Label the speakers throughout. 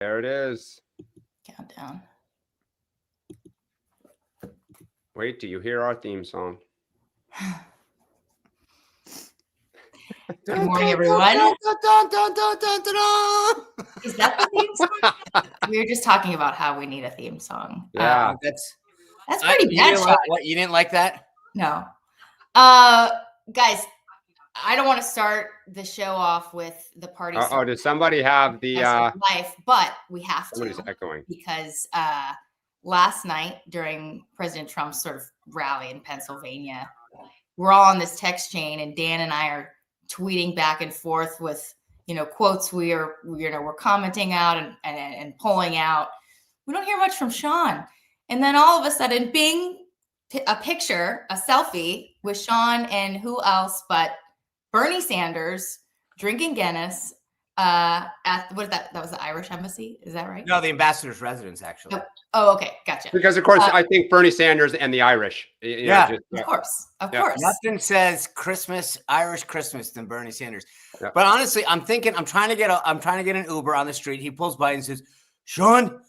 Speaker 1: There it is.
Speaker 2: Countdown.
Speaker 1: Wait, do you hear our theme song?
Speaker 2: Good morning, everyone. Is that the theme song? We were just talking about how we need a theme song.
Speaker 1: Yeah.
Speaker 2: That's pretty bad, Sean.
Speaker 3: What, you didn't like that?
Speaker 2: No. Guys, I don't want to start the show off with the party.
Speaker 1: Oh, does somebody have the
Speaker 2: life? But we have
Speaker 1: somebody's
Speaker 2: to
Speaker 1: echoing
Speaker 2: because last night during President Trump's sort of rally in Pennsylvania, we're all on this text chain, and Dan and I are tweeting back and forth with quotes we're commenting out and pulling out. We don't hear much from Sean, and then all of a sudden, bing, a picture, a selfie with Sean and who else but Bernie Sanders drinking Guinness at what is that? That was the Irish embassy. Is that right?
Speaker 3: No, the ambassador's residence, actually.
Speaker 2: Oh, okay, gotcha.
Speaker 1: Because of course, I think Bernie Sanders and the Irish.
Speaker 2: Of course.
Speaker 3: Nothing says Irish Christmas than Bernie Sanders.
Speaker 1: Yeah.
Speaker 3: But honestly, I'm trying to get an Uber on the street. He pulls by and says, "Sean,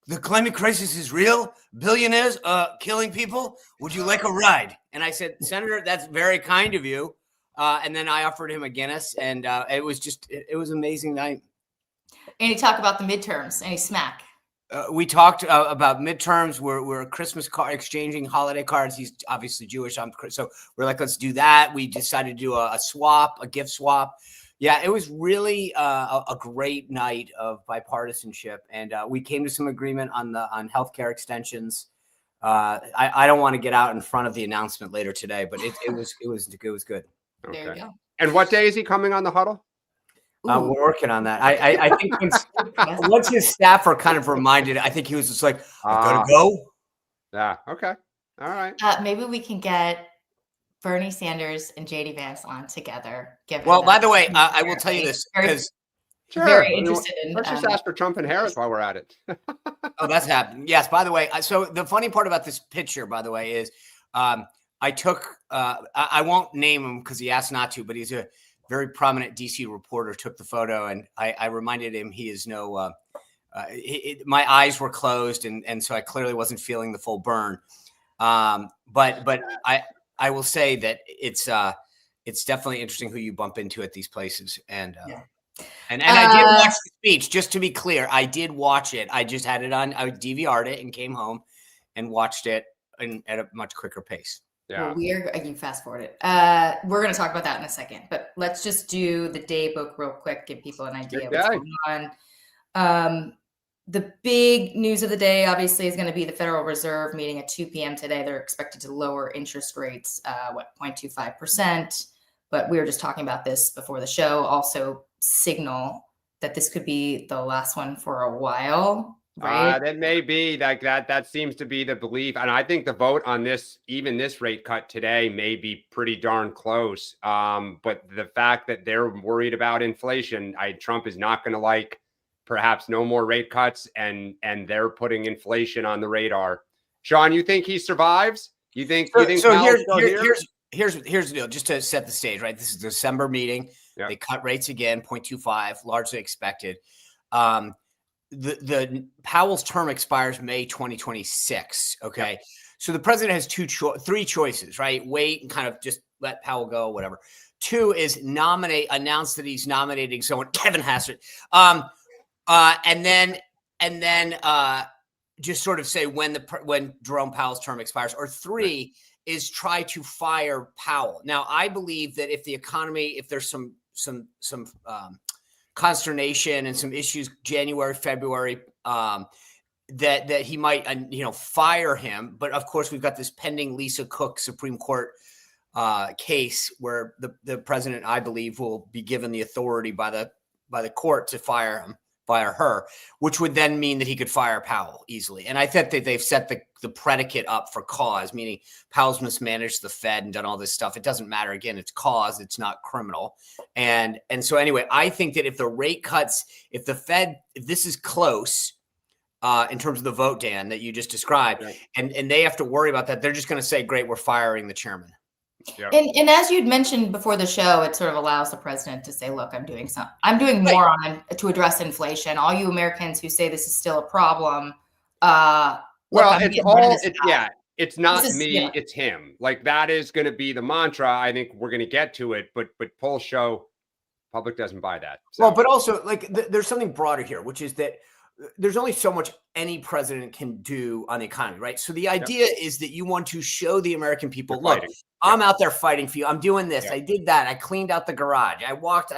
Speaker 3: the climate crisis is real. Billionaires killing people. Would you like a ride?" And I said, "Senator, that's very kind of you." And then I offered him a Guinness, and it was an amazing night.
Speaker 2: And he talked about the midterms, and he smack.
Speaker 3: We talked about midterms. We're Christmas exchanging holiday cards. He's obviously Jewish. So we're like, let's do that. We decided to do a gift swap. Yeah, it was really a great night of bipartisanship, and we came to some agreement on healthcare extensions. I don't want to get out in front of the announcement later today, but it was good.
Speaker 1: Okay.
Speaker 2: There you go.
Speaker 1: And what day is he coming on the Huddle?
Speaker 3: We're working on that. I think once his staff are kind of reminded, I think he was just like, I gotta go.
Speaker 1: Yeah. Okay. All right.
Speaker 2: Maybe we can get Bernie Sanders and JD Vance on together.
Speaker 3: Well, by the way, I will tell you this because
Speaker 2: very interested in.
Speaker 1: Let's just ask for Trump and Harris while we're at it.
Speaker 3: Oh, that's happened. Yes. By the way, so the funny part about this picture, by the way, is I took. I won't name him because he asked not to, but he's a very prominent DC reporter. Took the photo, and I reminded him he is no. My eyes were closed, and so I clearly wasn't feeling the full burn. But I will say that it's definitely interesting who you bump into at these places, and I did watch the speech. Just to be clear, I did watch it. I just had it on. I DVR'd it and came home and watched it at a much quicker pace.
Speaker 1: Yeah.
Speaker 2: Well, you can fast forward it. We're going to talk about that in a second, but let's just do the day book real quick, give people an idea of what's going on. The big news of the day, obviously, is going to be the Federal Reserve meeting at 2 p.m. today. They're expected to lower interest rates, 0.25%. But we were just talking about this before the show. Also signal that this could be the last one for a while. Right.
Speaker 1: That may be like that. That seems to be the belief. And I think the vote on this rate cut today may be pretty darn close. But the fact that they're worried about inflation, Trump is not going to like perhaps no more rate cuts. And they're putting inflation on the radar. Sean, you think he survives? You think
Speaker 3: here's the deal, just to set the stage, right? This is the December meeting. Yep. They cut rates again, 0.25, largely expected. The Powell's term expires May 2026. Okay. Yep. So the president has three choices, right? Wait and kind of just let Powell go, whatever. Two is announce that he's nominating someone, Kevin Hassett. And then just sort of say when Jerome Powell's term expires. Or three is try to fire Powell. Now, I believe that if there's some consternation and some issues January, February, that he might, fire him. But of course, we've got this pending Lisa Cook Supreme Court case where the president, I believe, will be given the authority by the court to fire her, which would then mean that he could fire Powell easily. And I think that they've set the predicate up for cause, meaning Powell's mismanaged the Fed and done all this stuff. It doesn't matter. Again, it's cause, it's not criminal. And so anyway, I think that if the rate cuts, if this is close in terms of the vote, Dan, that you just described, right, and they have to worry about that, they're just going to say, great, we're firing the chairman.
Speaker 1: Yep.
Speaker 2: And as you'd mentioned before the show, it sort of allows the president to say, look, I'm doing more to address inflation. All you Americans who say this is still a problem,
Speaker 1: Well,
Speaker 2: I'm
Speaker 1: it's
Speaker 2: getting rid of
Speaker 1: all,
Speaker 2: this guy.
Speaker 1: it's not
Speaker 2: This is,
Speaker 1: me, it's him. Like that is going to be the mantra. I think we're going to get to it, but polls show public doesn't buy that. So.
Speaker 3: Well, but also like there's something broader here, which is that there's only so much any president can do on the economy, right? So the idea is that you want to show the American people, look, I'm out there fighting for you. I'm doing this. I did that. I cleaned out the garage. I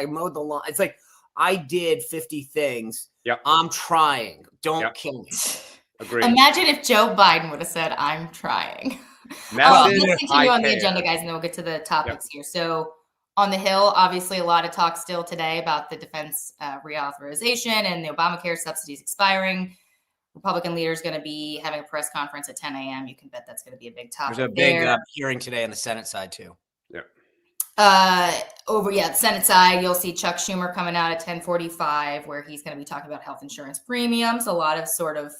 Speaker 3: mowed the lawn. It's like I did 50 things. I'm trying. Don't kill me.
Speaker 1: Agreed.
Speaker 2: Imagine if Joe Biden would have said, I'm trying.
Speaker 1: Let's
Speaker 2: continue on the agenda, guys, and then we'll get to the topics here. So on the Hill, obviously a lot of talk still today about the defense reauthorization and the Obamacare subsidies expiring. Republican leader is going to be having a press conference at 10 a.m. You can bet that's going to be a big topic.
Speaker 3: There's a big hearing today on the Senate side too.
Speaker 2: The Senate side, you'll see Chuck Schumer coming out at 10:45, where he's going to be talking about health insurance premiums. A lot of sort of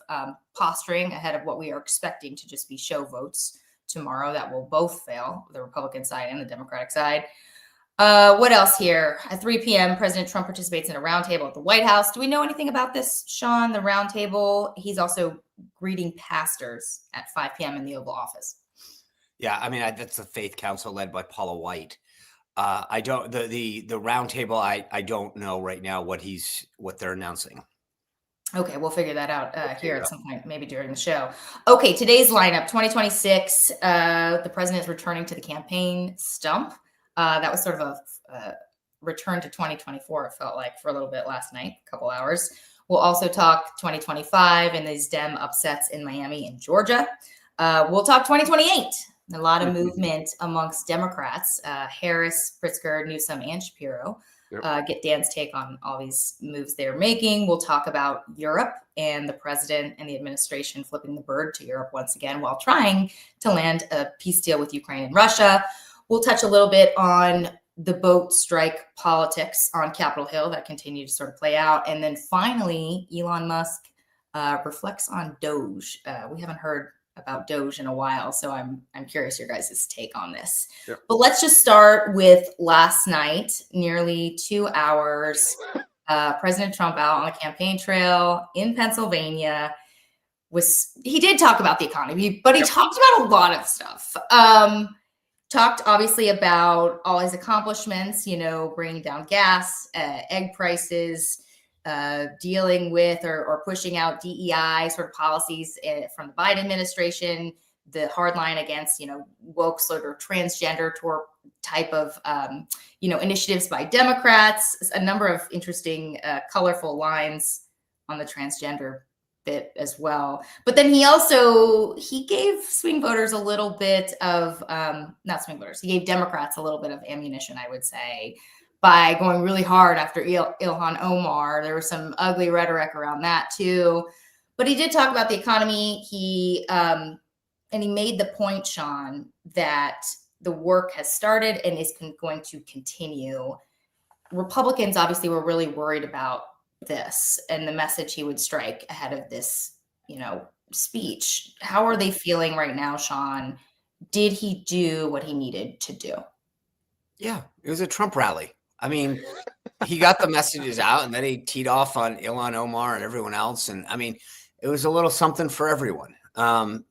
Speaker 2: posturing ahead of what we are expecting to just be show votes tomorrow that will both fail, the Republican side and the Democratic side. What else here? At 3 p.m., President Trump participates in a roundtable at the White House. Do we know anything about this, Sean, the roundtable? He's also greeting pastors at 5 p.m. in the Oval Office.
Speaker 3: Yeah, I mean, that's the Faith Council led by Paula White. I don't the roundtable. I don't know right now what they're announcing.
Speaker 2: Okay, we'll figure that out here at some point, maybe during the show. Okay, today's lineup: 2026. The president is returning to the campaign stump. That was sort of a return to 2024. It felt like for a little bit last night, a couple hours. We'll also talk 2025 and these Dem upsets in Miami and Georgia. We'll talk 2028. A lot of movement amongst Democrats, Harris, Pritzker, Newsom, and Shapiro. Get Dan's take on all these moves they're making. We'll talk about Europe and the president and the administration flipping the bird to Europe once again while trying to land a peace deal with Ukraine and Russia. We'll touch a little bit on the boat strike politics on Capitol Hill that continue to sort of play out. And then finally, Elon Musk reflects on Doge. We haven't heard about Doge in a while, so I'm curious your guys' take on this. But let's just start with last night, nearly 2 hours. President Trump out on the campaign trail in Pennsylvania. He did talk about the economy, but he talked about a lot of stuff. Talked obviously about all his accomplishments, bringing down gas, egg prices, dealing with or pushing out DEI sort of policies from the Biden administration, the hard line against, woke sort of transgender type of, initiatives by Democrats, a number of interesting, colorful lines on the transgender bit as well. But then he gave swing voters a little bit of, not swing voters, he gave Democrats a little bit of ammunition, I would say, by going really hard after Ilhan Omar. There was some ugly rhetoric around that too. But he did talk about the economy. And he made the point, Sean, that the work has started and is going to continue. Republicans obviously were really worried about this and the message he would strike ahead of this, speech. How are they feeling right now, Sean? Did he do what he needed to do?
Speaker 3: Yeah, it was a Trump rally. I mean, he got the messages out and then he teed off on Ilhan Omar and everyone else. And I mean, it was a little something for everyone. So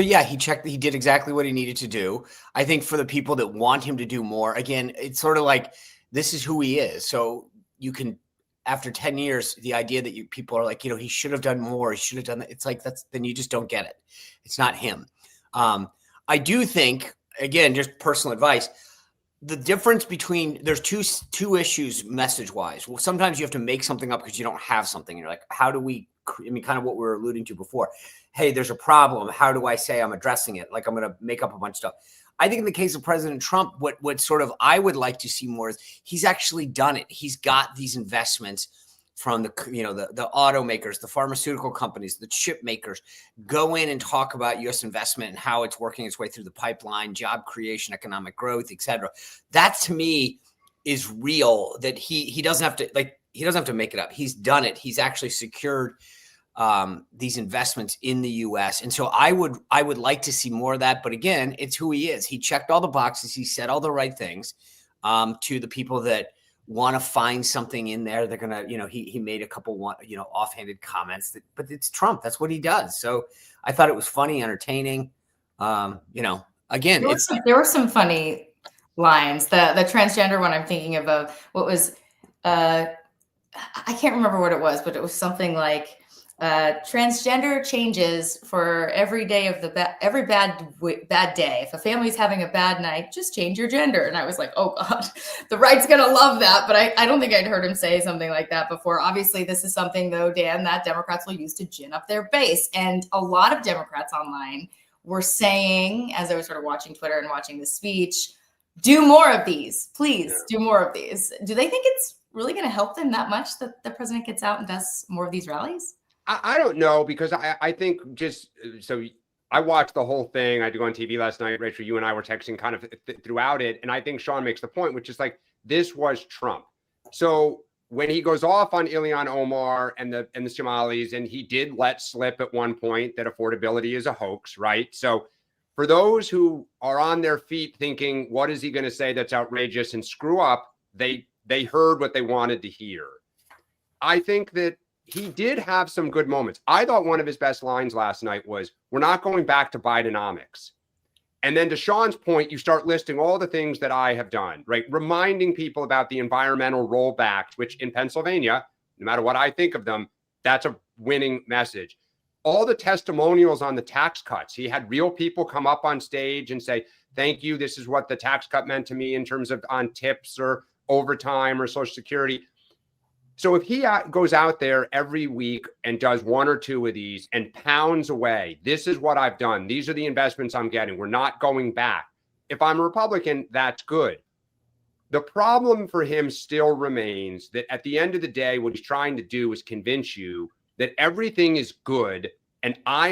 Speaker 3: yeah, he did exactly what he needed to do. I think for the people that want him to do more, again, it's sort of like, this is who he is. So you can, after 10 years, the idea that people are like, he should have done more. He should have done that. It's like, then you just don't get it. It's not him. I do think, again, just personal advice, the difference between there's two issues message wise. Well, sometimes you have to make something up because you don't have something. You're like, how do we, kind of what we were alluding to before. Hey, there's a problem. How do I say I'm addressing it? Like I'm going to make up a bunch of stuff. I think in the case of President Trump, what sort of I would like to see more is he's actually done it. He's got these investments from the automakers, the pharmaceutical companies, the chip makers, go in and talk about U.S. investment and how it's working its way through the pipeline, job creation, economic growth, et cetera. That to me is real, that he doesn't have to make it up. He's done it. He's actually secured these investments in the U.S. And so I would like to see more of that. But again, it's who he is. He checked all the boxes. He said all the right things to the people that want to find something in there. They're gonna, he made a couple offhanded comments but it's Trump. That's what he does. So I thought it was funny, entertaining. Again,
Speaker 2: there were some funny lines. The transgender one I'm thinking of what was I can't remember what it was, but it was something like transgender changes for every day of every bad day. If a family's having a bad night, just change your gender. And I was like, oh God, the right's gonna love that. But I don't think I'd heard him say something like that before. Obviously, this is something though, Dan, that Democrats will use to gin up their base. And a lot of Democrats online were saying, as I was sort of watching Twitter and watching the speech, do more of these, please do more of these. Do they think it's really going to help them that much that the president gets out and does more of these rallies?
Speaker 1: I don't know, because I think so I watched the whole thing. I had to go on TV last night. Rachel, you and I were texting kind of throughout it. And I think Sean makes the point, which is like, this was Trump. So when he goes off on Ilhan Omar and the Somalis, and he did let slip at one point that affordability is a hoax, right? So for those who are on their feet thinking, what is he going to say that's outrageous and screw up? They heard what they wanted to hear. I think that he did have some good moments. I thought one of his best lines last night was, we're not going back to Bidenomics. And then to Sean's point, you start listing all the things that I have done, right? Reminding people about the environmental rollbacks, which in Pennsylvania, no matter what I think of them, that's a winning message. All the testimonials on the tax cuts. He had real people come up on stage and say, thank you. This is what the tax cut meant to me in terms of on tips or overtime or Social Security. So if he goes out there every week and does one or two of these and pounds away, this is what I've done. These are the investments I'm getting. We're not going back. If I'm a Republican, that's good. The problem for him still remains that at the end of the day, what he's trying to do is convince you that everything is good. And I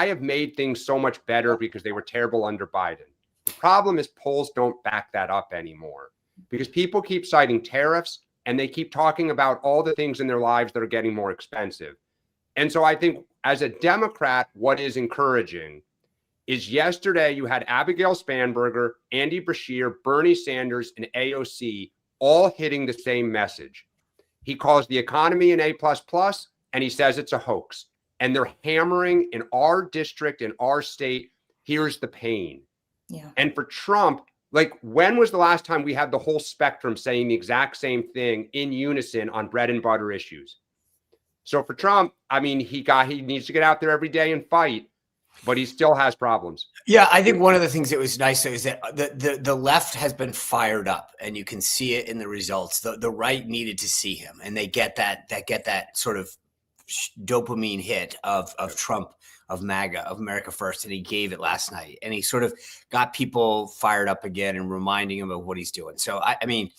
Speaker 1: have made things so much better because they were terrible under Biden. The problem is polls don't back that up anymore, because people keep citing tariffs, and they keep talking about all the things in their lives that are getting more expensive. And so I think as a Democrat, what is encouraging is yesterday you had Abigail Spanberger, Andy Beshear, Bernie Sanders, and AOC all hitting the same message. He calls the economy an A++, and he says it's a hoax. And they're hammering in our district, in our state, here's the pain.
Speaker 2: Yeah.
Speaker 1: And for Trump, like, when was the last time we had the whole spectrum saying the exact same thing in unison on bread and butter issues? So for Trump, I mean, he needs to get out there every day and fight, but he still has problems.
Speaker 3: Yeah, I think one of the things that was nice is that the left has been fired up, and you can see it in the results. The right needed to see him, and they get that sort of dopamine hit of Trump, of MAGA, of America First, and he gave it last night, and he sort of got people fired up again and reminding him of what he's doing. So I mean,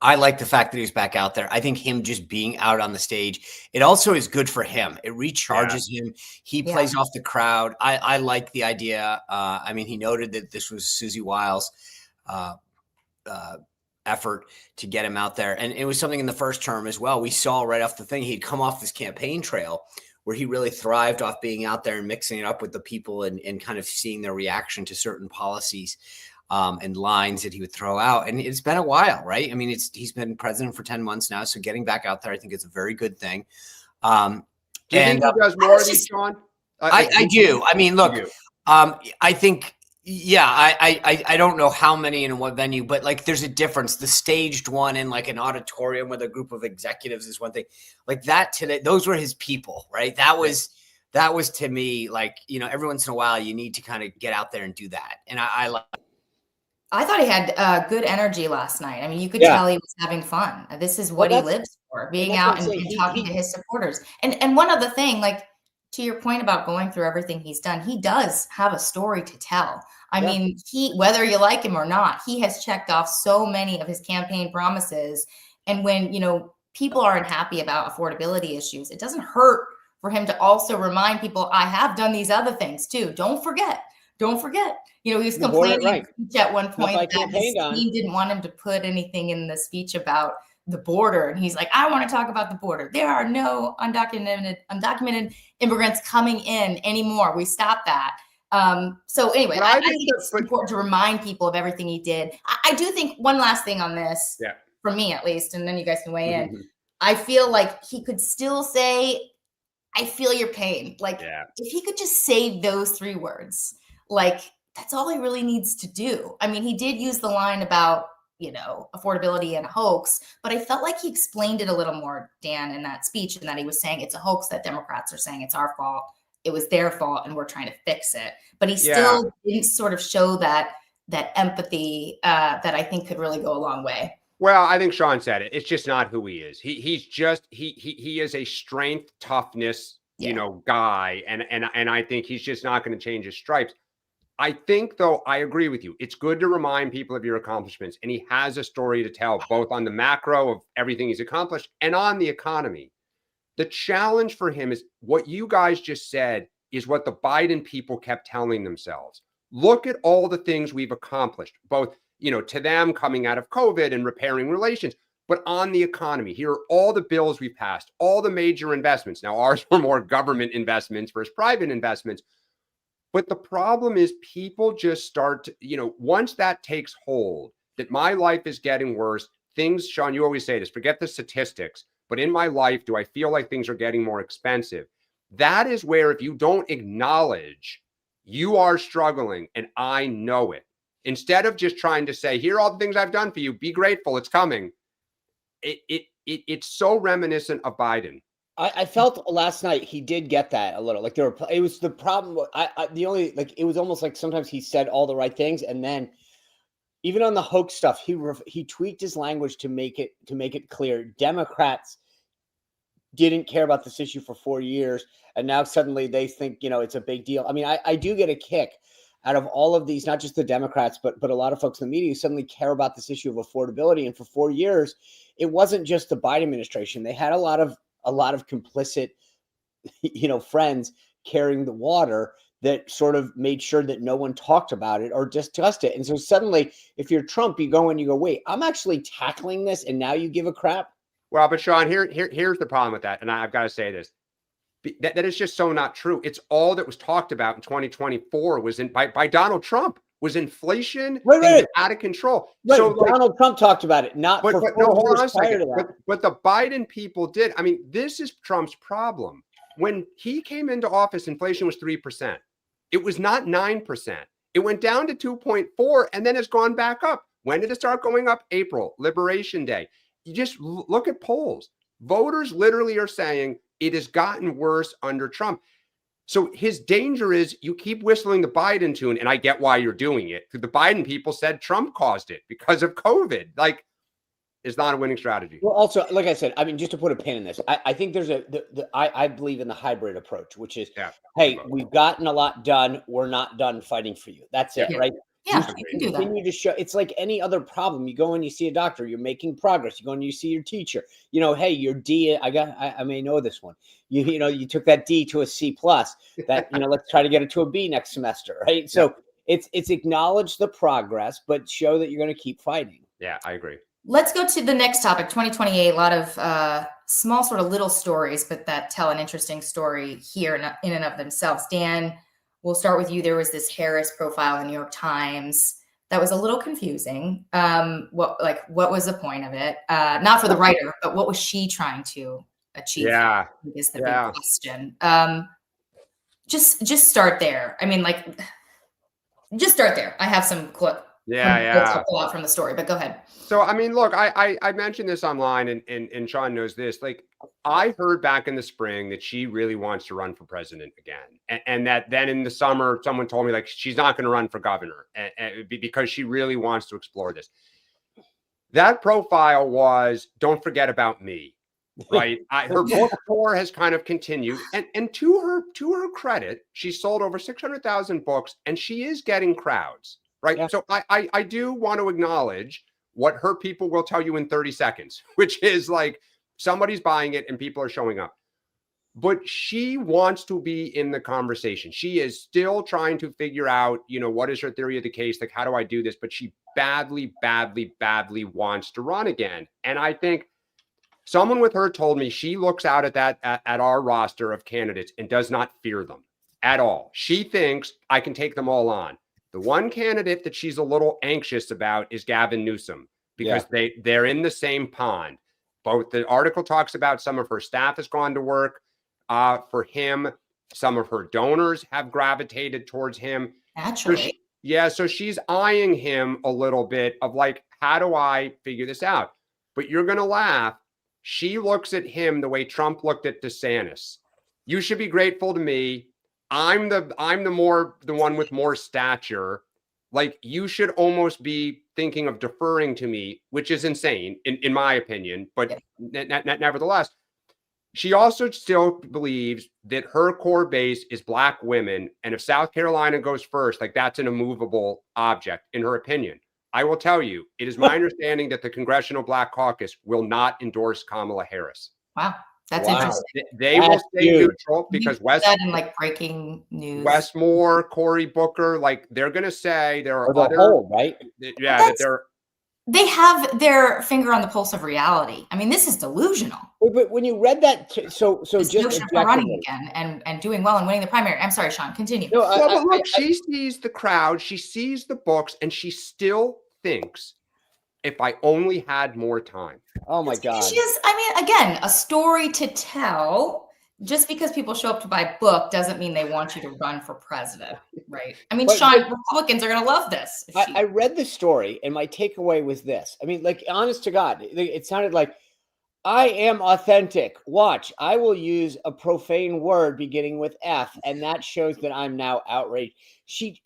Speaker 3: I like the fact that he's back out there. I think him just being out on the stage, it also is good for him. It recharges him. He plays off the crowd. I like the idea. I mean, he noted that this was Susie Wiles' effort to get him out there, and it was something in the first term as well. We saw right off the thing, he'd come off this campaign trail where he really thrived off being out there and mixing it up with the people and kind of seeing their reaction to certain policies and lines that he would throw out. And it's been a while, right? I mean, he's been president for 10 months now. So getting back out there, I think it's a very good thing.
Speaker 1: Do you think he does more of these, Sean?
Speaker 3: I do. I mean, look, I think, I don't know how many and in what venue, but like there's a difference. The staged one in like an auditorium with a group of executives is one thing. Like that today, those were his people, right? That was to me, like, every once in a while you need to kind of get out there and do that. And
Speaker 2: I thought he had good energy last night. I mean, you could tell he was having fun. This is what he lives for, being out and talking to his supporters. And one other thing, like to your point about going through everything he's done, he does have a story to tell. I mean, whether you like him or not, he has checked off so many of his campaign promises. And when, people are unhappy about affordability issues, it doesn't hurt for him to also remind people, I have done these other things too. Don't forget. He was complaining at one point that his team didn't want him to put anything in the speech about the border, and he's like, I want to talk about the border. There are no undocumented immigrants coming in anymore. We stopped that. So anyway, I think it's important to remind people of everything he did. I do think one last thing on this, for me at least, and then you guys can weigh in. I feel like he could still say, I feel your pain. Like if he could just say those 3 words, like that's all he really needs to do. I mean, he did use the line about, affordability and a hoax, but I felt like he explained it a little more, Dan, in that speech, and that he was saying it's a hoax that Democrats are saying it's our fault. It was their fault and we're trying to fix it. But he still didn't sort of show that empathy that I think could really go a long way.
Speaker 1: Well, I think Sean said it. It's just not who he is. He's just he is a strength, toughness, guy, and I think he's just not going to change his stripes. I think, though, I agree with you. It's good to remind people of your accomplishments, and he has a story to tell, both on the macro of everything he's accomplished and on the economy. The challenge for him is what you guys just said is what the Biden people kept telling themselves. Look at all the things we've accomplished, both to them coming out of COVID and repairing relations, but on the economy. Here are all the bills we passed, all the major investments. Now, ours were more government investments versus private investments. But the problem is people just start to, once that takes hold, that my life is getting worse, things, Sean, you always say this, forget the statistics, but in my life, do I feel like things are getting more expensive? That is where if you don't acknowledge you are struggling and I know it, instead of just trying to say, here are all the things I've done for you, be grateful, it's coming. It's so reminiscent of Biden.
Speaker 4: I felt last night he did get that a little. Like it was the problem. It was almost like sometimes he said all the right things, and then even on the hoax stuff, he tweaked his language to make it clear Democrats didn't care about this issue for 4 years, and now suddenly they think it's a big deal. I mean, I do get a kick out of all of these, not just the Democrats, but a lot of folks in the media who suddenly care about this issue of affordability. And for 4 years, it wasn't just the Biden administration. They had a lot of complicit, friends carrying the water that sort of made sure that no one talked about it or discussed it. And so suddenly, if you're Trump, you go and you go, wait, I'm actually tackling this, and now you give a crap?
Speaker 1: Well, but Sean, here's the problem with that. And I've got to say this. That is just so not true. It's all that was talked about in 2024 was by Donald Trump, was inflation
Speaker 4: right.
Speaker 1: out of control.
Speaker 4: Right. So Donald Trump talked about it, not for 4 years prior to that.
Speaker 1: But the Biden people did. I mean, this is Trump's problem. When he came into office, inflation was 3%. It was not 9%. It went down to 2.4 and then it's gone back up. When did it start going up? April, Liberation Day. You just look at polls. Voters literally are saying it has gotten worse under Trump. So his danger is you keep whistling the Biden tune, and I get why you're doing it. The Biden people said Trump caused it because of COVID. Like, it's not a winning strategy.
Speaker 4: Well, also, like I said, I mean, just to put a pin in this, I think there's I believe in the hybrid approach, which is, hey, we've gotten a lot done. We're not done fighting for you. That's it, right?
Speaker 2: Yeah, you can do that.
Speaker 4: Continue to show. It's like any other problem. You go and you see a doctor. You're making progress. You go and you see your teacher. Hey, your D. I may know this one. You took that D to a C plus. That let's try to get it to a B next semester, right? So it's acknowledge the progress, but show that you're going to keep fighting.
Speaker 1: Yeah, I agree.
Speaker 2: Let's go to the next topic, 2028. A lot of small sort of little stories, but that tell an interesting story here in and of themselves. Dan, we'll start with you. There was this Harris profile in the New York Times that was a little confusing. What was the point of it? Not for the writer, but what was she trying to achieve?
Speaker 1: Yeah,
Speaker 2: is the big question. Just start there. I mean, just start there. I have some clip. Pull out from the story, but go ahead.
Speaker 1: So, I mean, look, I mentioned this online, and Sean knows this. Like, I heard back in the spring that she really wants to run for president again, and that then in the summer, someone told me like she's not going to run for governor, and because she really wants to explore this. That profile was "Don't forget about me," right? Her book tour has kind of continued, and to her credit, she sold over 600,000 books, and she is getting crowds. Right. Yeah. So I do want to acknowledge what her people will tell you in 30 seconds, which is like somebody's buying it and people are showing up. But she wants to be in the conversation. She is still trying to figure out, what is her theory of the case? Like, how do I do this? But she badly, badly, badly wants to run again. And I think Someone with her told me she looks out at our roster of candidates and does not fear them at all. She thinks I can take them all on. The one candidate that she's a little anxious about is Gavin Newsom, because they're in the same pond. Both the article talks about some of her staff has gone to work for him. Some of her donors have gravitated towards him.
Speaker 2: Naturally.
Speaker 1: So she's eyeing him a little bit of like, how do I figure this out? But you're going to laugh. She looks at him the way Trump looked at DeSantis. You should be grateful to me. I'm the one with more stature. Like, you should almost be thinking of deferring to me, which is insane in my opinion. But nevertheless, she also still believes that her core base is Black women. And if South Carolina goes first, like, that's an immovable object in her opinion. I will tell you, it is my understanding that the Congressional Black Caucus will not endorse Kamala Harris.
Speaker 2: Wow. That's interesting.
Speaker 1: They will stay neutral because
Speaker 2: that in like breaking news.
Speaker 1: Westmore, Cory Booker, like, they're going to say there are other
Speaker 4: whole, right?
Speaker 2: They have their finger on the pulse of reality. I mean, this is delusional.
Speaker 4: But when you read that, so
Speaker 2: this
Speaker 4: just
Speaker 2: running again and doing well and winning the primary. I'm sorry, Sean. Continue.
Speaker 1: No, but look, she sees the crowd, she sees the books, and she still thinks, if I only had more time.
Speaker 4: Oh my God.
Speaker 2: Again, a story to tell. Just because people show up to buy a book doesn't mean they want you to run for president, right? I mean, Sean, Republicans are going to love this.
Speaker 4: I read the story, and my takeaway was this. I mean, like, honest to God, it sounded like, I am authentic. Watch, I will use a profane word beginning with F, and that shows that I'm now outraged. She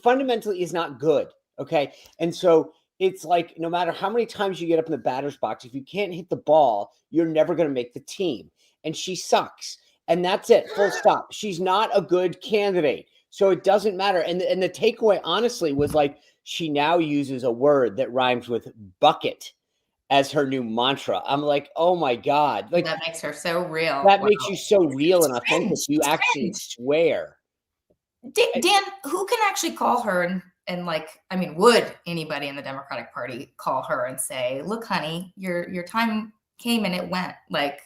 Speaker 4: fundamentally is not good, okay? And so it's like, no matter how many times you get up in the batter's box, if you can't hit the ball, you're never going to make the team. And she sucks. And that's it. Full stop. She's not a good candidate. So it doesn't matter. And the takeaway, honestly, was like, she now uses a word that rhymes with bucket as her new mantra. I'm like, oh my God. Like,
Speaker 2: that makes her so real.
Speaker 4: That makes you so real and authentic. You actually swear.
Speaker 2: Dan, who can actually call her and like, I mean, would anybody in the Democratic Party call her and say, look, honey, your time came and it went? Like,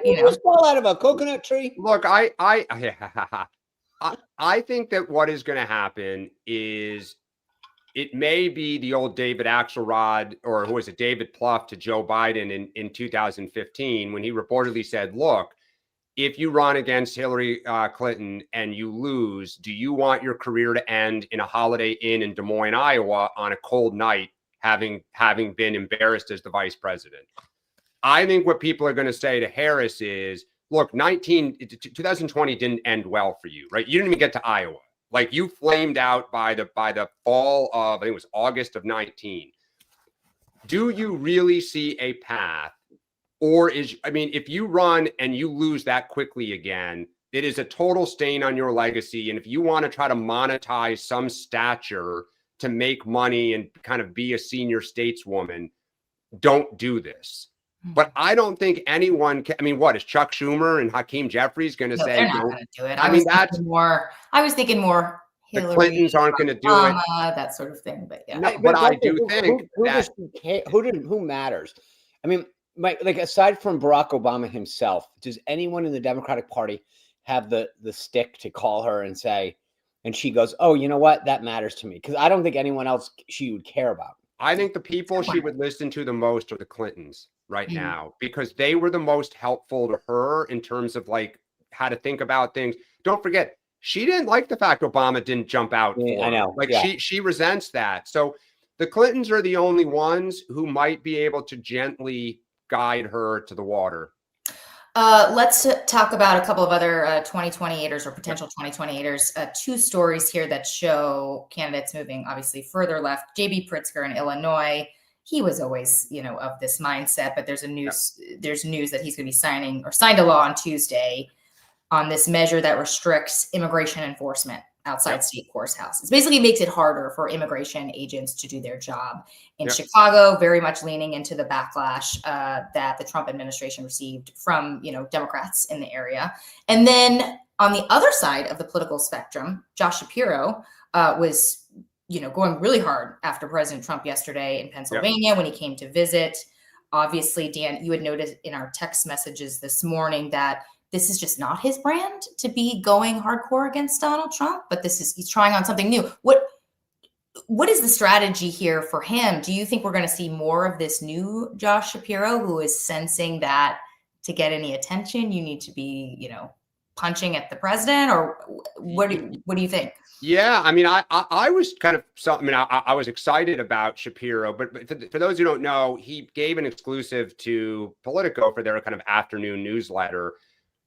Speaker 4: you fall out of a coconut tree.
Speaker 1: Look, I think that what is going to happen is it may be the old David Axelrod, or who was it, David Plouffe to Joe Biden in 2015, when he reportedly said, look, if you run against Hillary Clinton and you lose, do you want your career to end in a Holiday Inn in Des Moines, Iowa on a cold night, having been embarrassed as the vice president? I think what people are going to say to Harris is, look, 2020 didn't end well for you, right? You didn't even get to Iowa. Like, you flamed out by the fall of, I think it was August of 19. Do you really see a path? Or if you run and you lose that quickly again, it is a total stain on your legacy. And if you want to try to monetize some stature to make money and kind of be a senior stateswoman, don't do this. But I don't think anyone can. I mean, what is Chuck Schumer and Hakeem Jeffries going to say?
Speaker 2: They're not going to do it. I was thinking more Hillary,
Speaker 1: the Clintons aren't going to do it.
Speaker 2: That sort of thing. But yeah,
Speaker 1: no, but I do think
Speaker 4: who matters. I mean, like, aside from Barack Obama himself, does anyone in the Democratic Party have the stick to call her and say, and she goes, oh, you know what? That matters to me. Because I don't think anyone else she would care about.
Speaker 1: I think the people she would listen to the most are the Clintons right now, because they were the most helpful to her in terms of like how to think about things. Don't forget, she didn't like the fact Obama didn't jump out.
Speaker 4: I know.
Speaker 1: Like, she resents that. So the Clintons are the only ones who might be able to gently guide her to the water.
Speaker 2: Let's talk about a couple of other 2028ers or potential 2028ers. Two stories here that show candidates moving obviously further left. J.B. Pritzker in Illinois. He was always, of this mindset, but there's news that he's going to be signed a law on Tuesday on this measure that restricts immigration enforcement outside state courthouses. Basically makes it harder for immigration agents to do their job. In Chicago, very much leaning into the backlash that the Trump administration received from, Democrats in the area. And then on the other side of the political spectrum, Josh Shapiro was, going really hard after President Trump yesterday in Pennsylvania when he came to visit. obviously, Dan, you had noted in our text messages this morning that this is just not his brand to be going hardcore against Donald Trump, but he's trying on something new. What is the strategy here for him? Do you think we're going to see more of this new Josh Shapiro, who is sensing that to get any attention, you need to be, punching at the president, or what do you think?
Speaker 1: Yeah, I mean, I was kind of I was excited about Shapiro, but for those who don't know, he gave an exclusive to Politico for their kind of afternoon newsletter,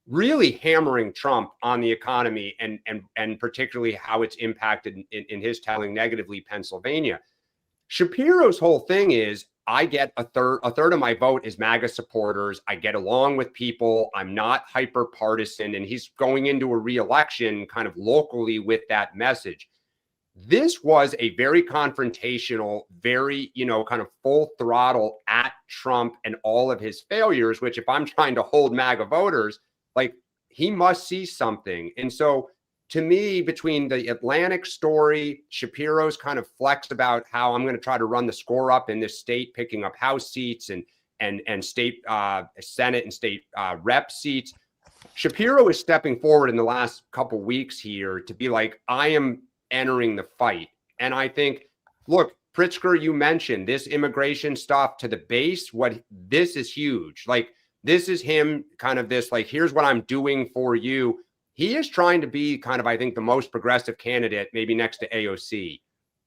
Speaker 1: really hammering Trump on the economy and particularly how it's impacted in his telling negatively Pennsylvania. Shapiro's whole thing is, I get a third of my vote is MAGA supporters. I get along with people. I'm not hyper partisan. And he's going into a re-election kind of locally with that message. This was a very confrontational, very, kind of full throttle at Trump and all of his failures, which if I'm trying to hold MAGA voters, like, he must see something. And so to me, between the Atlantic story, Shapiro's kind of flex about how I'm going to try to run the score up in this state, picking up House seats and state Senate and state rep seats. Shapiro is stepping forward in the last couple weeks here to be like, I am entering the fight. And I think, look, Pritzker, you mentioned this immigration stuff to the base. This is huge. Like, this is him kind of this, like, here's what I'm doing for you. He is trying to be kind of, I think, the most progressive candidate, maybe next to AOC.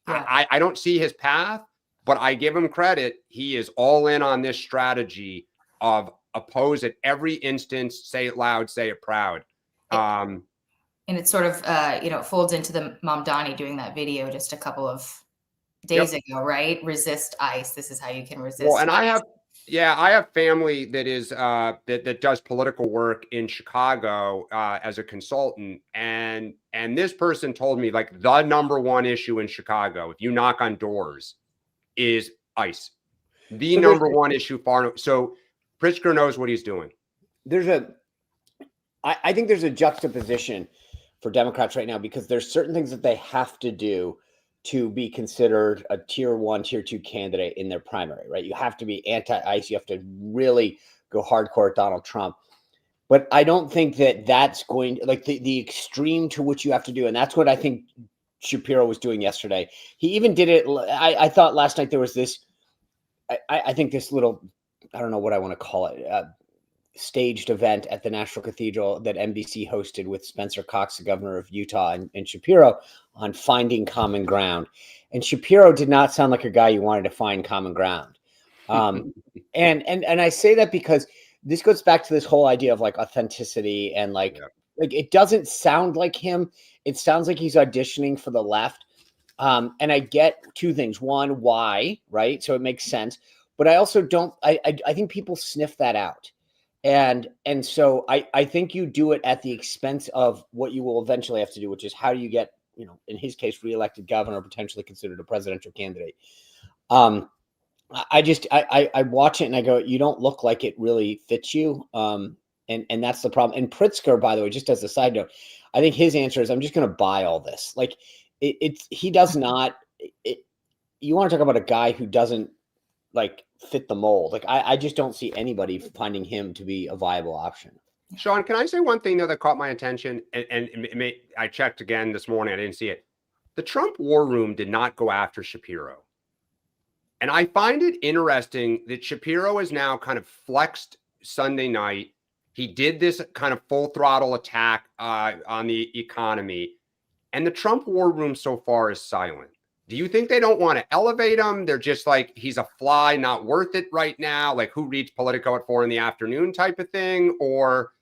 Speaker 1: Yeah. I don't see his path, but I give him credit. He is all in on this strategy of oppose at every instance, say it loud, say it proud.
Speaker 2: And it sort of, folds into the Mamdani doing that video just a couple of days ago, right? Resist ICE. This is how you can resist.
Speaker 1: Well, and
Speaker 2: ICE.
Speaker 1: I have family that is that does political work in Chicago as a consultant, and this person told me, like, the number one issue in Chicago, if you knock on doors, is ICE. The number one issue so Pritzker knows what he's doing.
Speaker 4: I think there's a juxtaposition for Democrats right now, because there's certain things that they have to do to be considered a tier 1, tier 2 candidate in their primary, right? You have to be anti-ICE. You have to really go hardcore at Donald Trump. But I don't think that that's going, like, the extreme to which you have to do. And that's what I think Shapiro was doing yesterday. He even did it. I thought last night there was this, I think this little, I don't know what I want to call it, staged event at the National Cathedral that NBC hosted with Spencer Cox, the governor of Utah, and Shapiro on finding common ground. And Shapiro did not sound like a guy you wanted to find common ground. And I say that because this goes back to this whole idea of, like, authenticity and like it doesn't sound like him. It sounds like he's auditioning for the left. And I get two things. One, why, right? So it makes sense. But I also don't, I think people sniff that out. And so I think you do it at the expense of what you will eventually have to do, which is how do you get, in his case, reelected governor, potentially considered a presidential candidate. I watch it and I go, you don't look like it really fits you. And that's the problem. And Pritzker, by the way, just as a side note, I think his answer is, I'm just going to buy all this. Like, he does not, you want to talk about a guy who doesn't, like, fit the mold. Like, I just don't see anybody finding him to be a viable option.
Speaker 1: Sean, can I say one thing, though, that caught my attention? And I checked again this morning. I didn't see it. The Trump war room did not go after Shapiro. And I find it interesting that Shapiro is now kind of flexed Sunday night. He did this kind of full throttle attack on the economy. And the Trump war room so far is silent. Do you think they don't want to elevate him? They're just like, he's a fly, not worth it right now. Like, who reads Politico at 4 p.m. type of thing? Or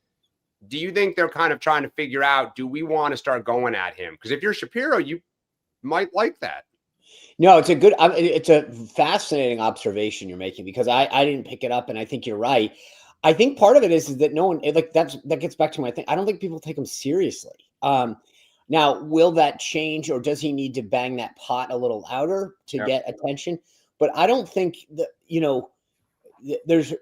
Speaker 1: do you think they're kind of trying to figure out, do we want to start going at him? Because if you're Shapiro, you might like that.
Speaker 4: No, it's a fascinating observation you're making, because I didn't pick it up, and I think you're right. I think part of it is that no one, like, that gets back to my thing. I don't think people take him seriously. Now, will that change, or does he need to bang that pot a little louder to get attention? But I don't think that, there's,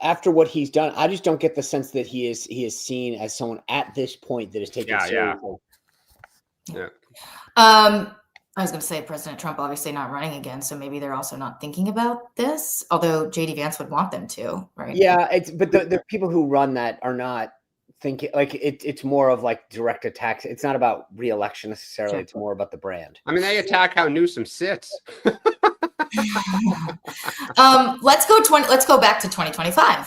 Speaker 4: after what he's done, I just don't get the sense that he is seen as someone at this point that is taken seriously.
Speaker 1: Yeah.
Speaker 2: I was going to say President Trump obviously not running again, so maybe they're also not thinking about this. Although JD Vance would want them to, right?
Speaker 4: Yeah, but the people who run that are not thinking like it's more of like direct attacks. It's not about re-election necessarily.
Speaker 2: Sure.
Speaker 4: It's more about the brand.
Speaker 1: I mean, they attack how Newsom sits.
Speaker 2: Let's go back to 2025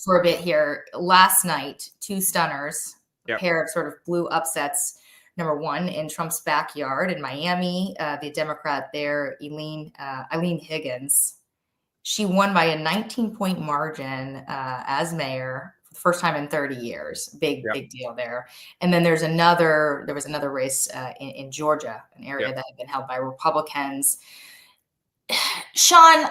Speaker 2: for a bit here. Last night, two stunners, a pair of sort of blue upsets. Number one, in Trump's backyard in Miami, the Democrat there, Eileen Higgins, she won by a 19-point margin as mayor for the first time in 30 years. Big deal there. And then there was another race in Georgia, an area that had been held by Republicans. Sean,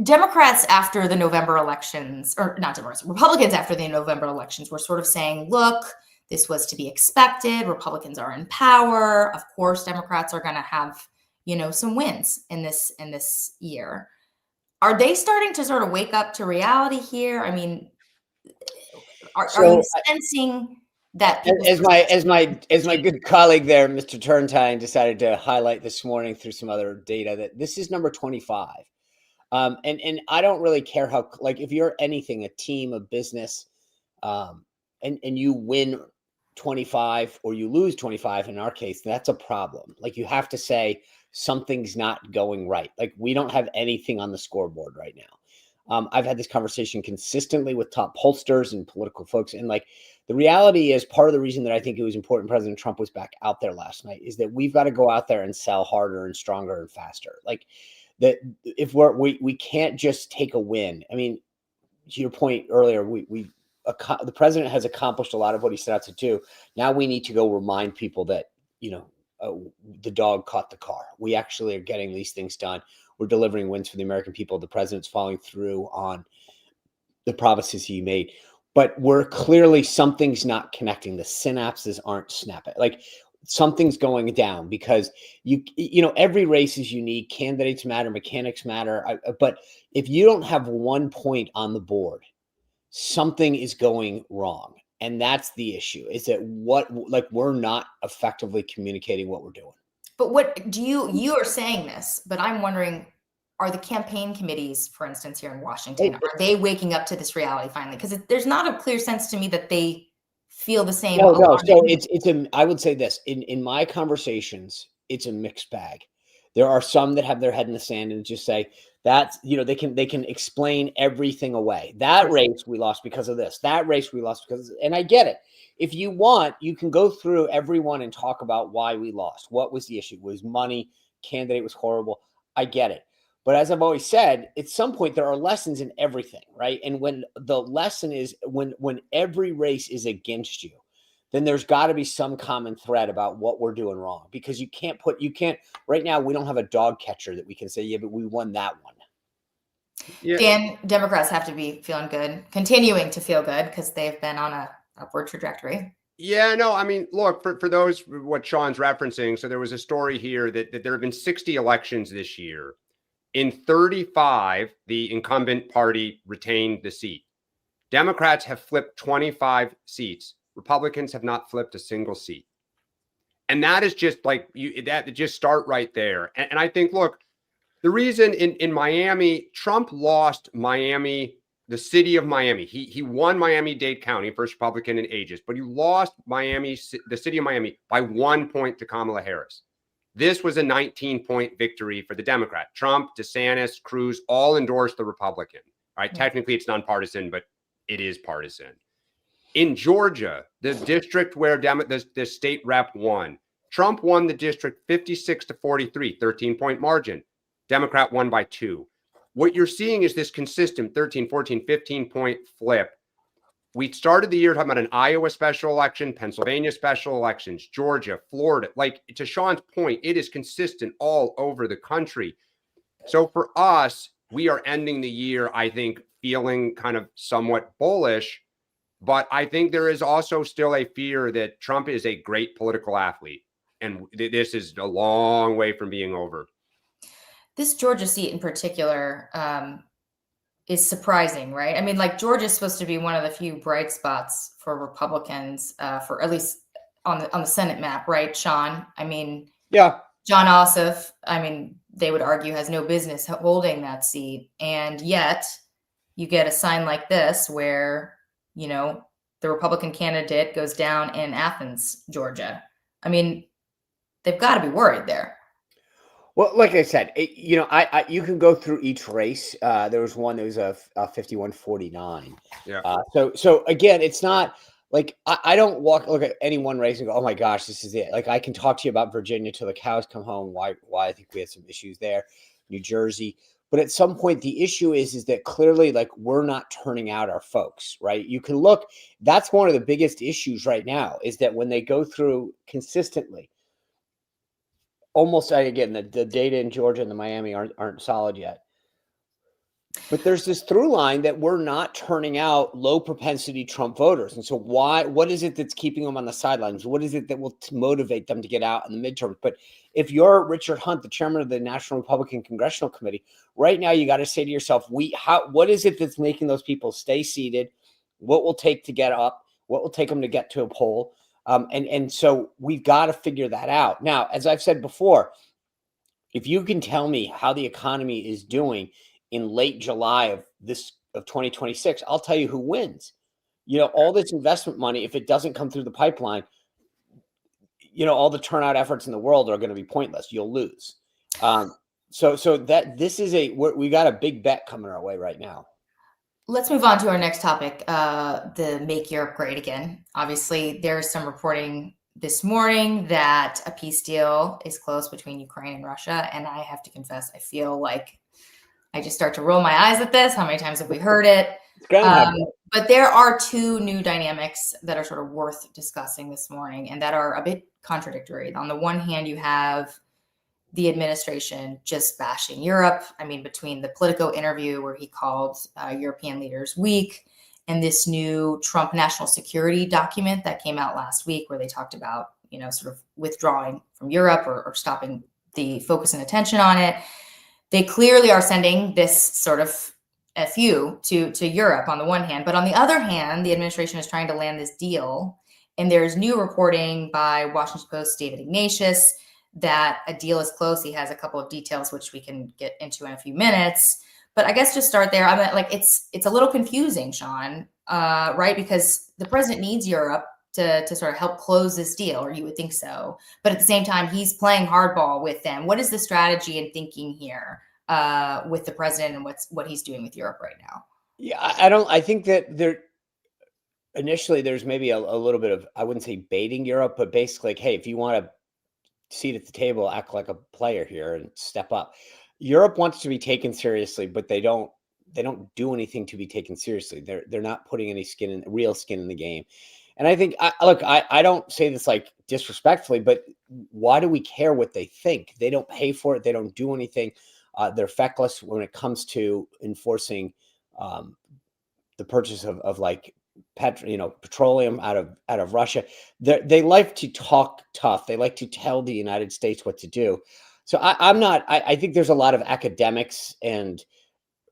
Speaker 2: Democrats after the November elections, or not Democrats, Republicans after the November elections were sort of saying, look, this was to be expected. Republicans are in power. Of course, Democrats are going to have, some wins in this year. Are they starting to sort of wake up to reality here? I mean, are you sensing that?
Speaker 4: As my good colleague there, Mr. Turrentine, decided to highlight this morning through some other data that this is number 25. And I don't really care how, like, if you're anything, a team, a business, and you win 25 or you lose 25, in our case, that's a problem. Like, you have to say something's not going right. Like, we don't have anything on the scoreboard right now. I've had this conversation consistently with top pollsters and political folks. And like, the reality is, part of the reason that I think it was important President Trump was back out there last night is that we've got to go out there and sell harder and stronger and faster. Like, that if we can't just take a win. I mean, to your point earlier, the president has accomplished a lot of what he set out to do. Now we need to go remind people that, the dog caught the car. We actually are getting these things done. We're delivering wins for the American people. The president's following through on the promises he made, but we're clearly, something's not connecting. The synapses aren't snapping. Like, something's going down because every race is unique. Candidates matter, mechanics matter. But if you don't have 1 point on the board, something is going wrong. And that's the issue, is that we're not effectively communicating what we're doing.
Speaker 2: But what do you are saying this, but I'm wondering, are the campaign committees, for instance, here in Washington, are they waking up to this reality finally? Because there's not a clear sense to me that they feel the same.
Speaker 4: No. So I would say this, in my conversations, it's a mixed bag. There are some that have their head in the sand and just say that's, they can explain everything away. That race we lost because of this, that race we lost because, and I get it. If you want, you can go through everyone and talk about why we lost. What was the issue? Was money? Candidate was horrible. I get it. But as I've always said, at some point there are lessons in everything, right? And when the lesson is when every race is against you, then there's got to be some common thread about what we're doing wrong, because you can't right now, we don't have a dog catcher that we can say, yeah, but we won that one.
Speaker 2: Yeah. Dan, Democrats have to be feeling good, continuing to feel good, because they've been on a upward trajectory.
Speaker 1: Yeah, no, I mean, look, for those, what Sean's referencing, so there was a story here that there have been 60 elections this year. In 35, the incumbent party retained the seat. Democrats have flipped 25 seats. Republicans have not flipped a single seat. And that is just like, just start right there. And I think, look, the reason in Miami, Trump lost Miami, the city of Miami. He won Miami-Dade County, first Republican in ages, but he lost the city of Miami by 1 point to Kamala Harris. This was a 19-point victory for the Democrat. Trump, DeSantis, Cruz all endorsed the Republican. All right, technically it's nonpartisan, but it is partisan. In Georgia, the district where the state rep won, Trump won the district 56-43, 13-point margin. Democrat won by 2. What you're seeing is this consistent 13, 14, 15-point flip. We started the year talking about an Iowa special election, Pennsylvania special elections, Georgia, Florida. Like, to Sean's point, it is consistent all over the country. So for us, we are ending the year, I think, feeling kind of somewhat bullish. But I think there is also still a fear that Trump is a great political athlete. And this is a long way from being over.
Speaker 2: This Georgia seat in particular is surprising, right? I mean, like, Georgia's supposed to be one of the few bright spots for Republicans, for at least on the Senate map, right, Sean? I mean,
Speaker 4: yeah.
Speaker 2: John Ossoff, I mean, they would argue has no business holding that seat. And yet you get a sign like this where, the Republican candidate goes down in Athens, Georgia. I mean, they've got to be worried there.
Speaker 4: Well, like I said, you can go through each race. There was one that was a 51-49.
Speaker 1: Yeah.
Speaker 4: So again, it's not like I don't look at any one race and go, oh my gosh, this is it. Like I can talk to you about Virginia till the cows come home. Why I think we had some issues there, New Jersey. But at some point, the issue is that clearly, like, we're not turning out our folks, right? You can look. That's one of the biggest issues right now is that when they go through consistently. Almost again, the data in Georgia and the Miami aren't solid yet. But there's this through line that we're not turning out low propensity Trump voters. And so what is it that's keeping them on the sidelines? What is it that will motivate them to get out in the midterms? But if you're Richard Hunt, the chairman of the National Republican Congressional Committee, right now you got to say to yourself, what is it that's making those people stay seated? What will take to get up? What will take them to get to a poll? And so we've got to figure that out. Now, as I've said before, if you can tell me how the economy is doing in late July of 2026, I'll tell you who wins. All this investment money, if it doesn't come through the pipeline, all the turnout efforts in the world are going to be pointless. You'll lose. So that this is we got a big bet coming our way right now.
Speaker 2: Let's move on to our next topic, the Make Europe Great Again. Obviously, there's some reporting this morning that a peace deal is close between Ukraine and Russia. And I have to confess, I feel like I just start to roll my eyes at this. How many times have we heard it? But there are two new dynamics that are sort of worth discussing this morning and that are a bit contradictory. On the one hand, you have the administration just bashing Europe. I mean, between the Politico interview where he called European leaders weak and this new Trump national security document that came out last week where they talked about, sort of withdrawing from Europe or stopping the focus and attention on it. They clearly are sending this sort of FU to Europe on the one hand. But on the other hand, the administration is trying to land this deal. And there's new reporting by Washington Post's David Ignatius that a deal is close. He has a couple of details, which we can get into in a few minutes. But I guess just start there. It's a little confusing, Sean, right? Because the president needs Europe to sort of help close this deal, or you would think so. But at the same time, he's playing hardball with them. What is the strategy and thinking here with the president and what he's doing with Europe right now?
Speaker 4: Yeah, I think that there's maybe a little bit of, I wouldn't say baiting Europe, but basically like, hey, if you want to seat at the table, act like a player here and step up. Europe wants to be taken seriously, but they don't do anything to be taken seriously. They're not putting any real skin in the game. And I think, I don't say this like disrespectfully, but why do we care what they think? They don't pay for it. They don't do anything. They're feckless when it comes to enforcing the purchase of like petroleum out of Russia. They like to talk tough. They like to tell the United States what to do. So I think there's a lot of academics and,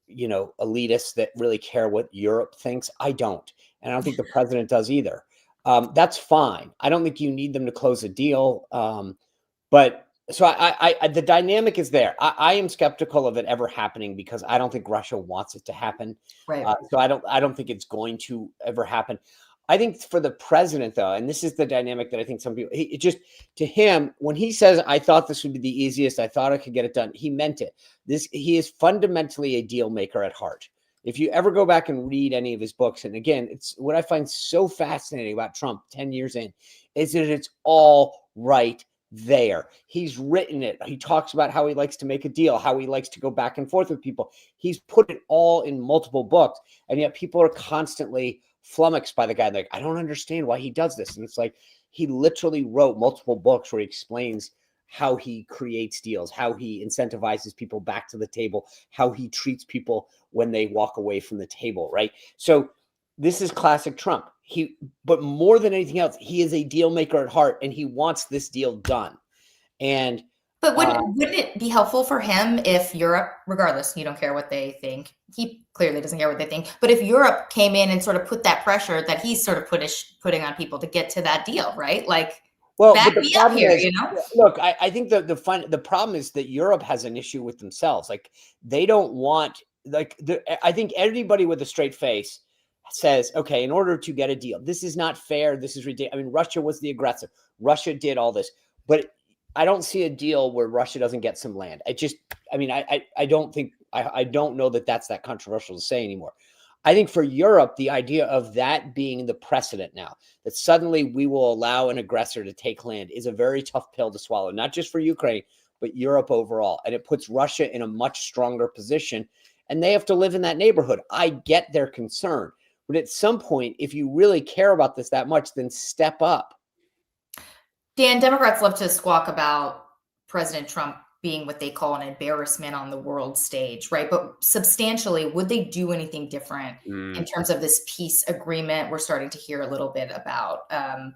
Speaker 4: elitists that really care what Europe thinks. I don't. And I don't think the president does either. That's fine. I don't think you need them to close a deal. But so the dynamic is there. I am skeptical of it ever happening because I don't think Russia wants it to happen.
Speaker 2: Right.
Speaker 4: So I don't think it's going to ever happen. I think for the president, though, and this is the dynamic that I think some people, to him, when he says, I thought this would be the easiest, I thought I could get it done, he meant it. He is fundamentally a deal maker at heart. If you ever go back and read any of his books, and again, it's what I find so fascinating about Trump 10 years in, is that it's all right there. He's written it. He talks about how he likes to make a deal, how he likes to go back and forth with people. He's put it all in multiple books, and yet people are constantly flummoxed by the guy. Like, I don't understand why he does this. And it's like, he literally wrote multiple books where he explains how he creates deals, how he incentivizes people back to the table, how he treats people when they walk away from the table, right? So this is classic Trump. But more than anything else, he is a deal maker at heart, and he wants this deal done.
Speaker 2: But wouldn't it be helpful for him if Europe, regardless, you don't care what they think, he clearly doesn't care what they think, but if Europe came in and sort of put that pressure that he's sort of putting on people to get to that deal, right? Like,
Speaker 4: Well,
Speaker 2: Back
Speaker 4: but the
Speaker 2: me up
Speaker 4: problem
Speaker 2: here,
Speaker 4: is,
Speaker 2: you know?
Speaker 4: look, I think the problem is that Europe has an issue with themselves. Like they don't want I think everybody with a straight face says, okay, in order to get a deal, this is not fair. This is ridiculous. I mean, Russia was the aggressor. Russia did all this, but I don't see a deal where Russia doesn't get some land. I don't think I don't know that that's that controversial to say anymore. I think for Europe, the idea of that being the precedent now, that suddenly we will allow an aggressor to take land is a very tough pill to swallow, not just for Ukraine, but Europe overall. And it puts Russia in a much stronger position, and they have to live in that neighborhood. I get their concern. But at some point, if you really care about this that much, then step up.
Speaker 2: Dan, Democrats love to squawk about President Trump being what they call an embarrassment on the world stage, right? But substantially, would they do anything different in terms of this peace agreement? We're starting to hear a little bit about. I'm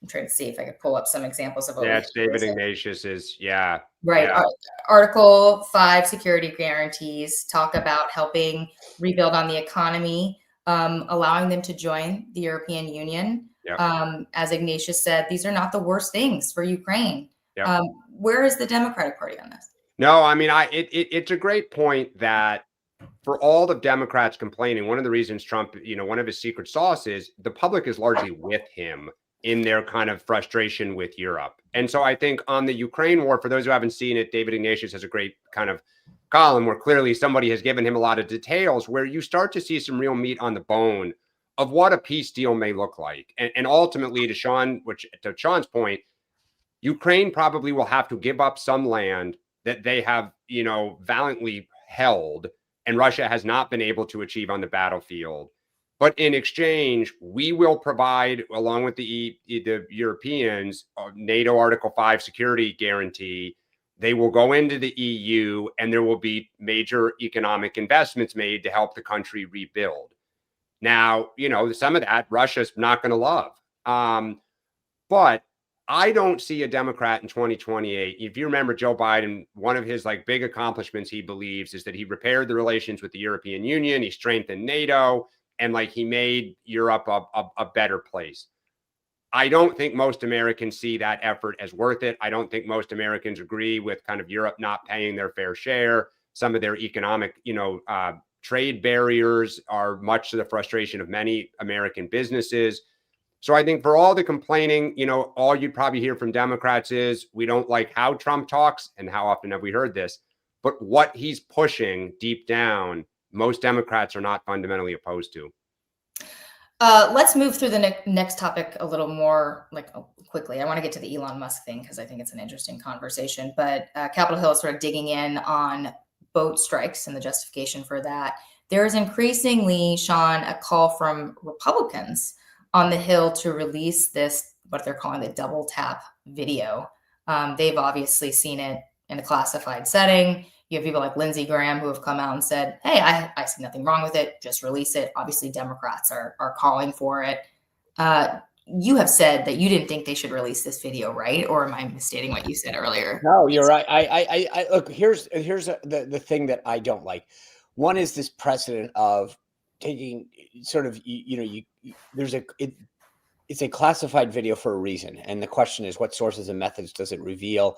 Speaker 2: trying to see if I could pull up some examples of what.
Speaker 1: Yeah, it's David Ignatius's. Yeah.
Speaker 2: Right.
Speaker 1: Yeah.
Speaker 2: Article 5 security guarantees talk about helping rebuild on the economy, allowing them to join the European Union.
Speaker 1: Yep.
Speaker 2: As Ignatius said, these are not the worst things for Ukraine.
Speaker 1: Yep.
Speaker 2: Where is the Democratic Party on this?
Speaker 1: No, I mean, it's a great point that for all the Democrats complaining, one of the reasons Trump, one of his secret sauce is the public is largely with him in their kind of frustration with Europe. And so I think on the Ukraine war, for those who haven't seen it, David Ignatius has a great kind of column where clearly somebody has given him a lot of details where you start to see some real meat on the bone of what a peace deal may look like. And ultimately, to Sean's point, Ukraine probably will have to give up some land that they have, valiantly held, and Russia has not been able to achieve on the battlefield. But in exchange, we will provide, along with the Europeans, NATO Article 5 security guarantee. They will go into the EU, and there will be major economic investments made to help the country rebuild. Now, some of that Russia's not going to love. But I don't see a Democrat in 2028. If you remember Joe Biden, one of his big accomplishments, he believes, is that he repaired the relations with the European Union. He strengthened NATO, and he made Europe a better place. I don't think most Americans see that effort as worth it. I don't think most Americans agree with kind of Europe not paying their fair share. Some of their economic, trade barriers are much to the frustration of many American businesses. So I think for all the complaining, all you'd probably hear from Democrats is we don't like how Trump talks, and how often have we heard this, but what he's pushing deep down, most Democrats are not fundamentally opposed to.
Speaker 2: Let's move through the next topic a little more quickly. I want to get to the Elon Musk thing because I think it's an interesting conversation, but Capitol Hill is sort of digging in on boat strikes and the justification for that. There is increasingly, Sean, a call from Republicans on the Hill to release this, what they're calling the double tap video. They've obviously seen it in a classified setting. You have people like Lindsey Graham who have come out and said, hey, I see nothing wrong with it. Just release it. Obviously, Democrats are calling for it. You have said that you didn't think they should release this video, right? Or am I misstating what you said earlier?
Speaker 4: No, you're right. I look, here's the thing that I don't like. One is this precedent of taking sort of, it's a classified video for a reason. And the question is, what sources and methods does it reveal?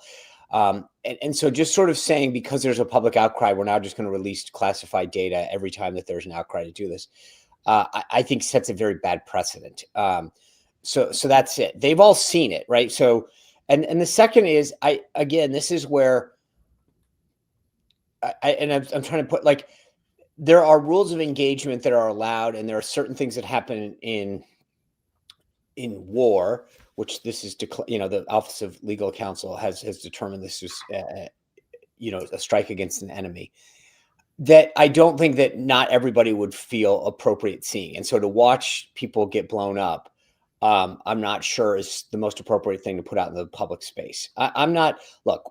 Speaker 4: And so just sort of saying, because there's a public outcry, we're now just going to release classified data every time that there's an outcry to do this, I think sets a very bad precedent. So that's it. They've all seen it, right? So, and the second is, this is where I'm trying to put, there are rules of engagement that are allowed, and there are certain things that happen in war, which this is, the Office of Legal Counsel has determined this is, a strike against an enemy, that I don't think that not everybody would feel appropriate seeing. And so to watch people get blown up, I'm not sure is the most appropriate thing to put out in the public space. I'm not, look,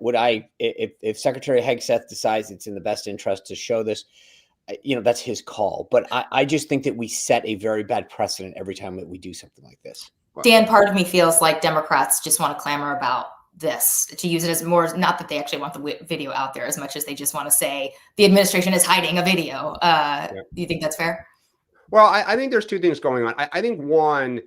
Speaker 4: if Secretary Hegseth decides it's in the best interest to show this, that's his call. But I just think that we set a very bad precedent every time that we do something like this.
Speaker 2: Dan, part of me feels like Democrats just want to clamor about this, to use it as more, not that they actually want the video out there as much as they just want to say the administration is hiding a video. Do you think that's fair?
Speaker 1: Well, I think there's two things going on. I think one,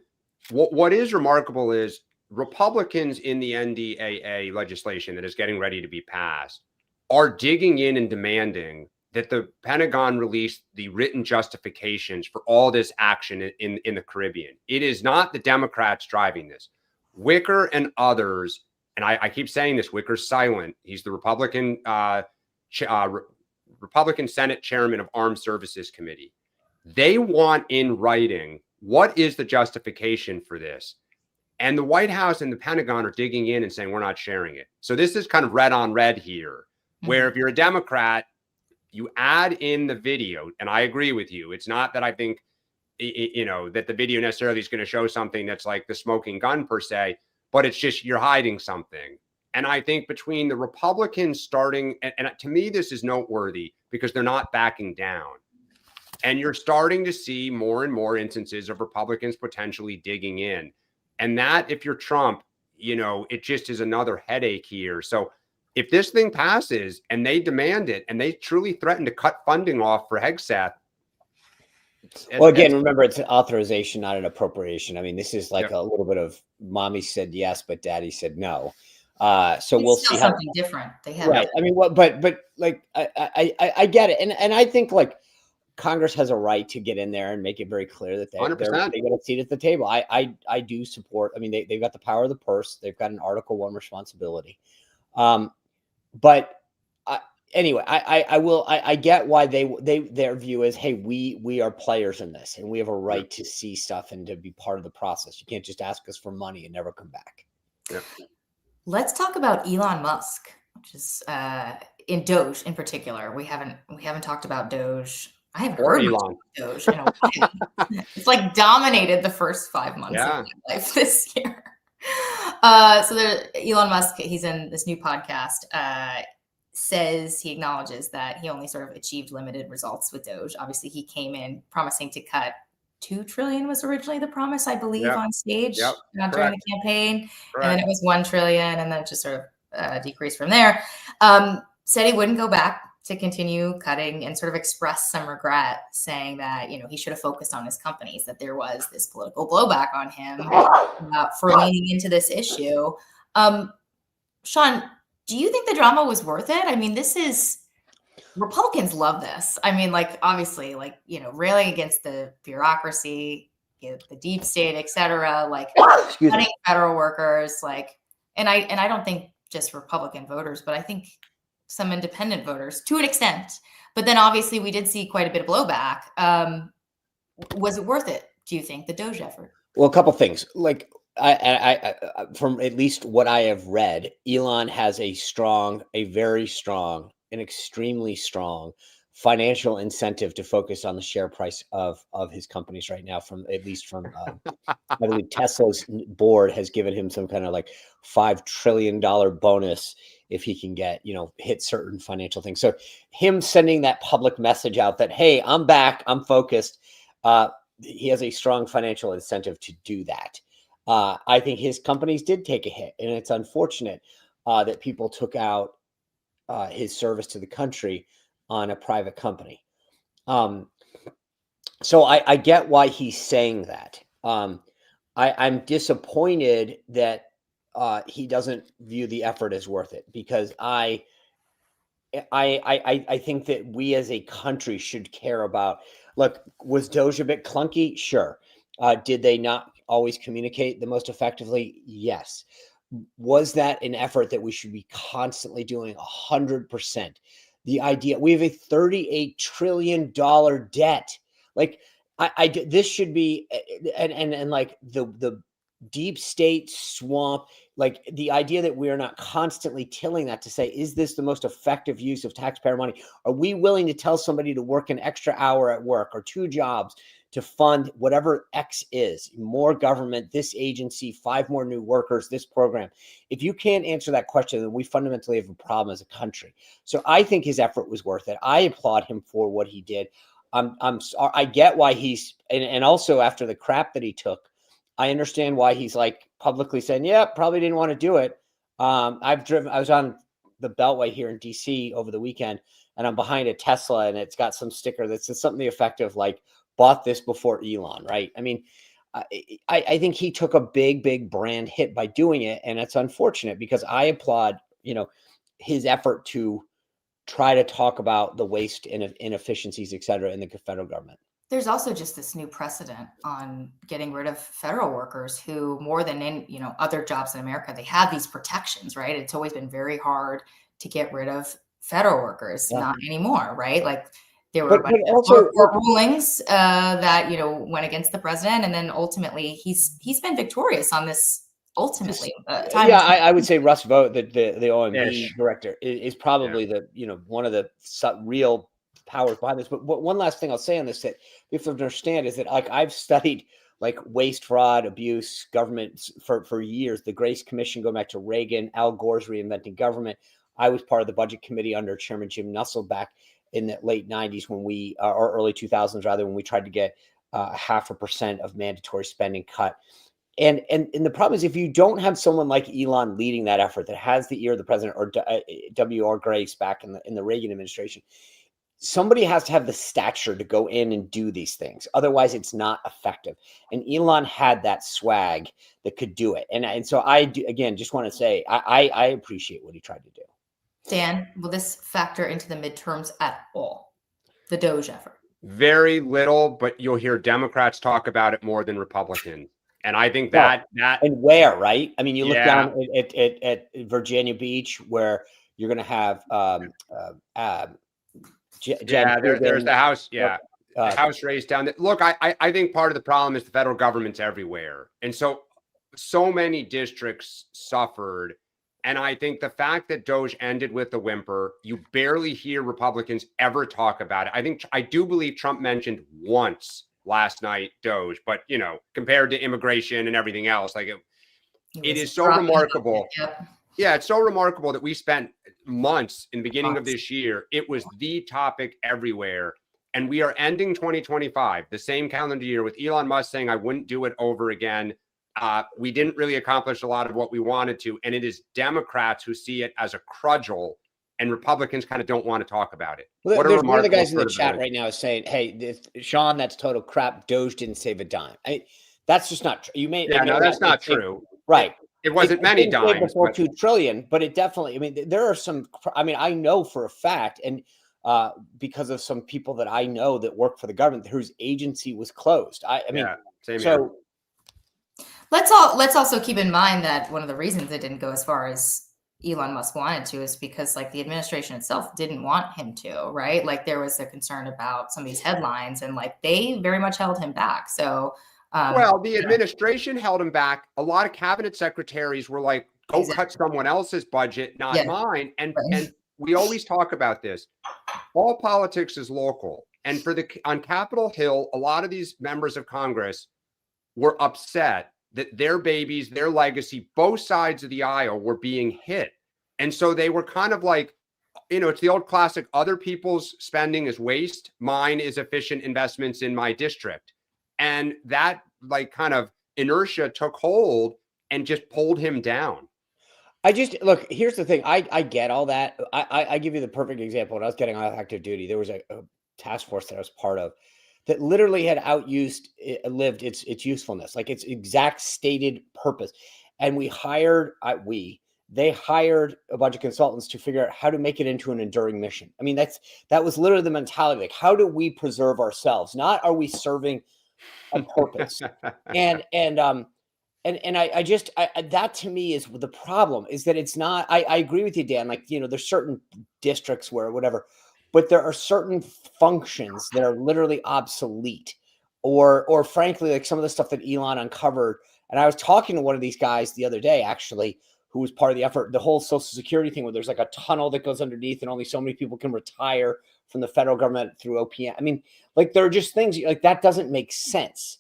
Speaker 1: what is remarkable is Republicans in the NDAA legislation that is getting ready to be passed are digging in and demanding that the Pentagon release the written justifications for all this action in the Caribbean. It is not the Democrats driving this. Wicker and others, and I keep saying this, Wicker's silent. He's the Republican Senate chairman of Armed Services Committee. They want in writing, what is the justification for this? And the White House and the Pentagon are digging in and saying, we're not sharing it. So this is kind of red on red here, where if you're a Democrat, you add in the video, and I agree with you. It's not that I think, that the video necessarily is going to show something that's like the smoking gun per se, but it's just you're hiding something. And I think between the Republicans starting, and to me, this is noteworthy because they're not backing down. And you're starting to see more and more instances of Republicans potentially digging in. And that, if you're Trump, it just is another headache here. So if this thing passes and they demand it and they truly threaten to cut funding off for Hegseth.
Speaker 4: Well, again, remember, it's an authorization, not an appropriation. I mean, this is like a little bit of mommy said yes, but daddy said no. So we'll see how
Speaker 2: something different. They have
Speaker 4: right. I mean, but like I get it, and I think like Congress has a right to get in there and make it very clear that they got a seat at the table. I do support. I mean, they've got the power of the purse. They've got an Article I responsibility. But anyway, I get why their view is, hey, we are players in this, and we have a right to see stuff and to be part of the process. You can't just ask us for money and never come back.
Speaker 1: Yeah.
Speaker 2: Let's talk about Elon Musk, which is in Doge in particular. We haven't talked about Doge. I haven't heard of Doge in a while. It's like dominated the first 5 months of my life this year. So Elon Musk, he's in this new podcast, says he acknowledges that he only sort of achieved limited results with Doge. Obviously, he came in promising to cut $2 trillion was originally the promise, I believe, on stage during the campaign. Correct. And then it was $1 trillion, and then it just sort of decreased from there. Said he wouldn't go back to continue cutting and sort of express some regret, saying that, he should have focused on his companies, that there was this political blowback on him for leaning into this issue. Sean, do you think the drama was worth it? I mean, Republicans love this. I mean, like, obviously, like, railing against the bureaucracy, the deep state, et cetera, like cutting federal workers, like, and I don't think just Republican voters, but I think some independent voters to an extent. But then obviously we did see quite a bit of blowback. Was it worth it, do you think, the Doge effort?
Speaker 4: Well, a couple things. Like, I from at least what I have read, Elon has a very strong, an extremely strong financial incentive to focus on the share price of his companies right now. I believe Tesla's board has given him some kind of like $5 trillion bonus if he can get, hit certain financial things. So him sending that public message out that, hey, I'm back, I'm focused. He has a strong financial incentive to do that. I think his companies did take a hit, and it's unfortunate that people took out his service to the country on a private company. So I get why he's saying that. I'm disappointed that he doesn't view the effort as worth it, because I think that we as a country should care about, look, was Doge a bit clunky? Sure. Did they not always communicate the most effectively? Yes. Was that an effort that we should be constantly doing? 100%. The idea, we have a $38 trillion debt. Like, this should be, and like the deep state swamp, like the idea that we're not constantly tilling that to say, is this the most effective use of taxpayer money? Are we willing to tell somebody to work an extra hour at work or 2 jobs to fund whatever X is, more government, this agency, 5 more new workers, this program? If you can't answer that question, then we fundamentally have a problem as a country. So I think his effort was worth it. I applaud him for what he did. I get why and also after the crap that he took, I understand why he's like publicly saying, yeah, probably didn't want to do it. I was on the Beltway here in DC over the weekend, and I'm behind a Tesla, and it's got some sticker that says something to the effect of like, bought this before Elon, right? I mean, I think he took a big brand hit by doing it, and it's unfortunate because I applaud, his effort to try to talk about the waste and inefficiencies, et cetera, in the federal government.
Speaker 2: There's also just this new precedent on getting rid of federal workers who, more than in other jobs in America, they have these protections, right? It's always been very hard to get rid of federal workers, not anymore, right? Like there were also court rulings that went against the president, and then ultimately he's been victorious on this. Ultimately,
Speaker 4: I would say Russ Vogt, the OMB director, is probably the one of the real powers behind this. But one last thing I'll say on this that you have to understand is that like I've studied like waste, fraud, abuse, government for years. The Grace Commission going back to Reagan, Al Gore's reinventing government. I was part of the budget committee under Chairman Jim Nussle back in the late 90s when we or early 2000s rather, when we tried to get 0.5% of mandatory spending cut. And the problem is if you don't have someone like Elon leading that effort that has the ear of the president, or W.R. Grace back in the Reagan administration, somebody has to have the stature to go in and do these things. Otherwise, it's not effective. And Elon had that swag that could do it. And so I do, again, just want to say I appreciate what he tried to do.
Speaker 2: Dan, will this factor into the midterms at all? The Doge effort?
Speaker 1: Very little, but you'll hear Democrats talk about it more than Republicans. And I think that
Speaker 4: and where, right? I mean, you look down at Virginia Beach, where you're going to have
Speaker 1: there's the House, the House race down there. Look, I think part of the problem is the federal government's everywhere, and so many districts suffered. And I think the fact that Doge ended with the whimper, you barely hear Republicans ever talk about it. I do believe Trump mentioned once last night Doge, but compared to immigration and everything else, like it is so remarkable. Yeah, it's so remarkable that we spent months in the beginning of this year. It was the topic everywhere. And we are ending 2025, the same calendar year, with Elon Musk saying, I wouldn't do it over again. We didn't really accomplish a lot of what we wanted to. And it is Democrats who see it as a crudgel, and Republicans kind of don't want to talk about it.
Speaker 4: Well, there's one of the guys in the chat right now is saying, hey, Sean, that's total crap. Doge didn't save a dime. That's just not true. You may.
Speaker 1: Yeah, no, that's not true.
Speaker 4: Right.
Speaker 1: It wasn't many dimes.
Speaker 4: Before $2 trillion, but it definitely, I mean, there are some, I know for a fact, and because of some people that I know that work for the government whose agency was closed.
Speaker 1: Same here.
Speaker 2: Let's also keep in mind that one of the reasons it didn't go as far as Elon Musk wanted to is because like the administration itself didn't want him to, right? Like there was a concern about some of these headlines, and like they very much held him back. So
Speaker 1: the administration held him back. A lot of cabinet secretaries were like, go cut someone else's budget, not mine. And we always talk about this. All politics is local. And on Capitol Hill, a lot of these members of Congress were upset that their babies, their legacy, both sides of the aisle were being hit. And so they were kind of like, it's the old classic, other people's spending is waste. Mine is efficient investments in my district. And that like kind of inertia took hold and just pulled him down.
Speaker 4: Look, here's the thing. I get all that. I give you the perfect example. When I was getting out of active duty, there was a task force that I was part of that literally had outlived its usefulness, like its exact stated purpose. And they hired a bunch of consultants to figure out how to make it into an enduring mission. I mean, that was literally the mentality. Like, how do we preserve ourselves? Not are we serving a purpose? and that to me is the problem, is that it's not, I agree with you, Dan. Like, there's certain districts where whatever, but there are certain functions that are literally obsolete, or frankly, like some of the stuff that Elon uncovered. And I was talking to one of these guys the other day, actually, who was part of the effort, the whole Social Security thing, where there's like a tunnel that goes underneath and only so many people can retire from the federal government through OPM. I mean, like there are just things like that doesn't make sense.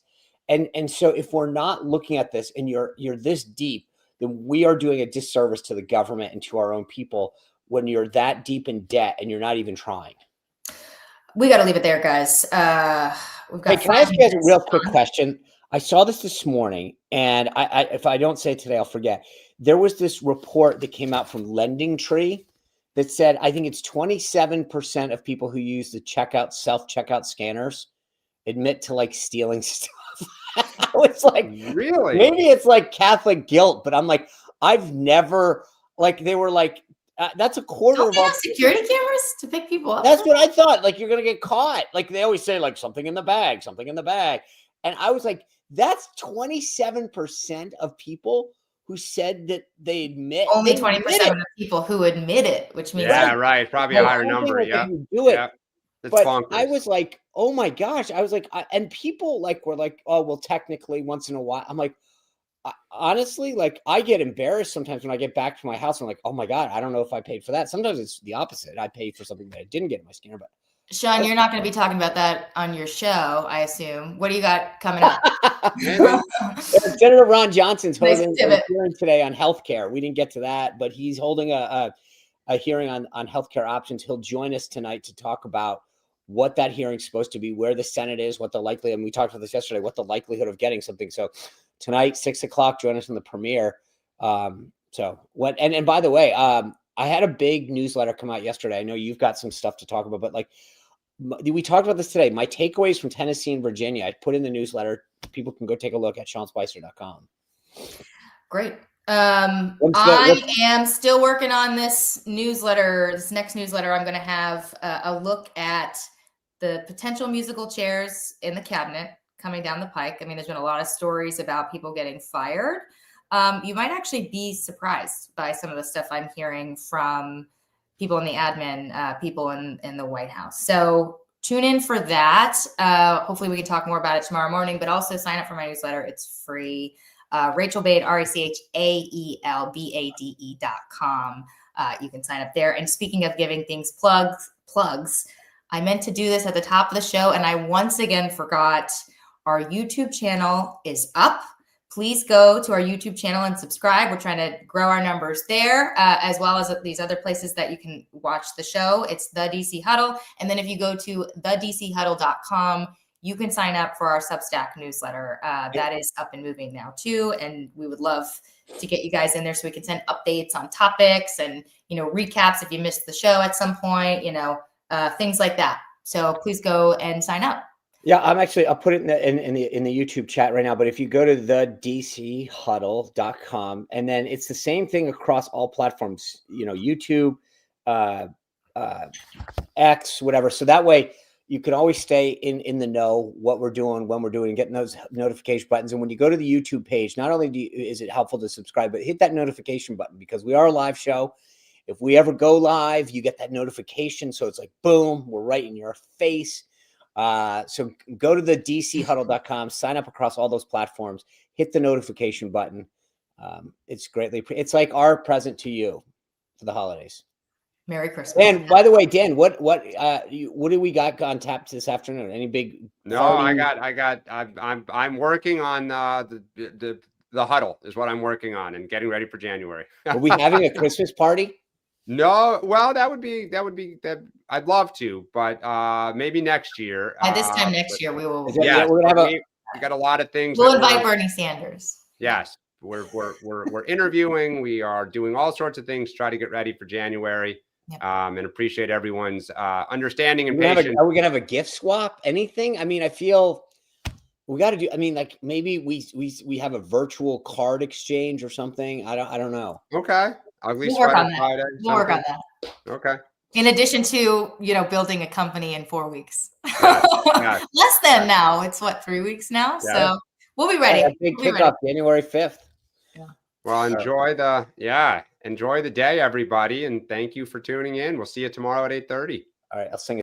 Speaker 4: And so if we're not looking at this and you're this deep, then we are doing a disservice to the government and to our own people when you're that deep in debt and you're not even trying.
Speaker 2: We got to leave it there, guys. We've got
Speaker 4: can I ask you guys a real quick question? I saw this morning, and I if I don't say it today, I'll forget. There was this report that came out from Lending Tree that said, I think it's 27% of people who use the self-checkout scanners admit to like stealing stuff. I was like,
Speaker 1: Really?
Speaker 4: maybe it's like Catholic guilt, but I'm like, I've never like they were like that's a quarter
Speaker 2: Don't
Speaker 4: of
Speaker 2: they
Speaker 4: all
Speaker 2: have security cameras to pick people up?
Speaker 4: That's what I thought. Like you're gonna get caught. Like they always say, like something in the bag, something in the bag. And I was like, that's 27% of people who said that they admit
Speaker 2: Only
Speaker 4: they
Speaker 2: 20%
Speaker 4: admit
Speaker 2: of
Speaker 4: it.
Speaker 2: the people who admit it, which means
Speaker 1: Yeah, right. Probably a
Speaker 4: Like,
Speaker 1: higher
Speaker 4: something
Speaker 1: number.
Speaker 4: like
Speaker 1: Yeah.
Speaker 4: if you do it.
Speaker 1: Yeah. It's
Speaker 4: But
Speaker 1: bonkers.
Speaker 4: I was like, oh my gosh. I was like, and people like were like, oh, well, technically once in a while. I'm like, honestly, like I get embarrassed sometimes when I get back to my house. I'm like, oh my God, I don't know if I paid for that. Sometimes it's the opposite. I pay for something that I didn't get in my scanner, but
Speaker 2: Sean, you're not going to be talking about that on your show, I assume. What do you got coming up?
Speaker 4: Senator Ron Johnson's
Speaker 2: Nice
Speaker 4: holding a
Speaker 2: pivot.
Speaker 4: hearing today on healthcare. We didn't get to that, but he's holding a hearing on healthcare options. He'll join us tonight to talk about what that hearing's supposed to be, where the Senate is, what the likelihood, and we talked about this yesterday, what the likelihood of getting something. So tonight, 6:00, join us in the premiere. So what, and by the way, I had a big newsletter come out yesterday. I know you've got some stuff to talk about, but like we talked about this today. My takeaways from Tennessee and Virginia, I put in the newsletter. People can go take a look at SeanSpicer.com.
Speaker 2: Great. I am still working on this newsletter. This next newsletter, I'm going to have a look at the potential musical chairs in the cabinet coming down the pike. I mean, there's been a lot of stories about people getting fired. You might actually be surprised by some of the stuff I'm hearing from people in the admin, people in the White House. So tune in for that. Hopefully we can talk more about it tomorrow morning, but also sign up for my newsletter. It's free. Rachael Bade, RachaelBade.com. You can sign up there. And speaking of giving things plugs, I meant to do this at the top of the show, and I once again forgot. Our YouTube channel is up. Please go to our YouTube channel and subscribe. We're trying to grow our numbers there, as well as these other places that you can watch the show. It's the DC Huddle. And then if you go to thedchuddle.com, you can sign up for our Substack newsletter. That is up and moving now too. And we would love to get you guys in there so we can send updates on topics and, recaps if you missed the show at some point, things like that. So please go and sign up.
Speaker 4: Yeah, I'll put it in the YouTube chat right now. But if you go to thedchuddle.com, and then it's the same thing across all platforms, YouTube, X, whatever. So that way you can always stay in the know what we're doing, when we're doing, and getting those notification buttons. And when you go to the YouTube page, not only is it helpful to subscribe, but hit that notification button, because we are a live show. If we ever go live, you get that notification. So it's like, boom, we're right in your face. So go to the dchuddle.com, sign up across all those platforms, hit the notification button. It's it's like our present to you for the holidays.
Speaker 2: Merry Christmas.
Speaker 4: And by the way, Dan, what do we got on tap this afternoon? Any big?
Speaker 1: No,
Speaker 4: party?
Speaker 1: I'm working on the huddle is what I'm working on, and getting ready for January.
Speaker 4: Are we having a Christmas party?
Speaker 1: No, well, that would be I'd love to, but maybe next year.
Speaker 2: By this time next year, we will.
Speaker 1: Yeah,
Speaker 4: we're gonna have
Speaker 1: we got a lot of things.
Speaker 2: We'll invite Bernie Sanders.
Speaker 1: Yes, we're interviewing. We are doing all sorts of things to try to get ready for January. Yep. And appreciate everyone's understanding and patience.
Speaker 4: Are we gonna have a gift swap? Anything? I mean, I feel we got to do. I mean, like maybe we have a virtual card exchange or something. I don't know.
Speaker 1: Okay.
Speaker 2: We'll work on that. We'll work on that.
Speaker 1: Okay.
Speaker 2: In addition to, building a company in 4 weeks.
Speaker 4: Yes.
Speaker 2: Less than now. It's 3 weeks now.
Speaker 1: Yes.
Speaker 2: So we'll be ready.
Speaker 4: Big kickoff, January 5th.
Speaker 1: Yeah. Well, enjoy the day, everybody. And thank you for tuning in. We'll see you tomorrow at 8:30.
Speaker 4: All right. I'll sing it.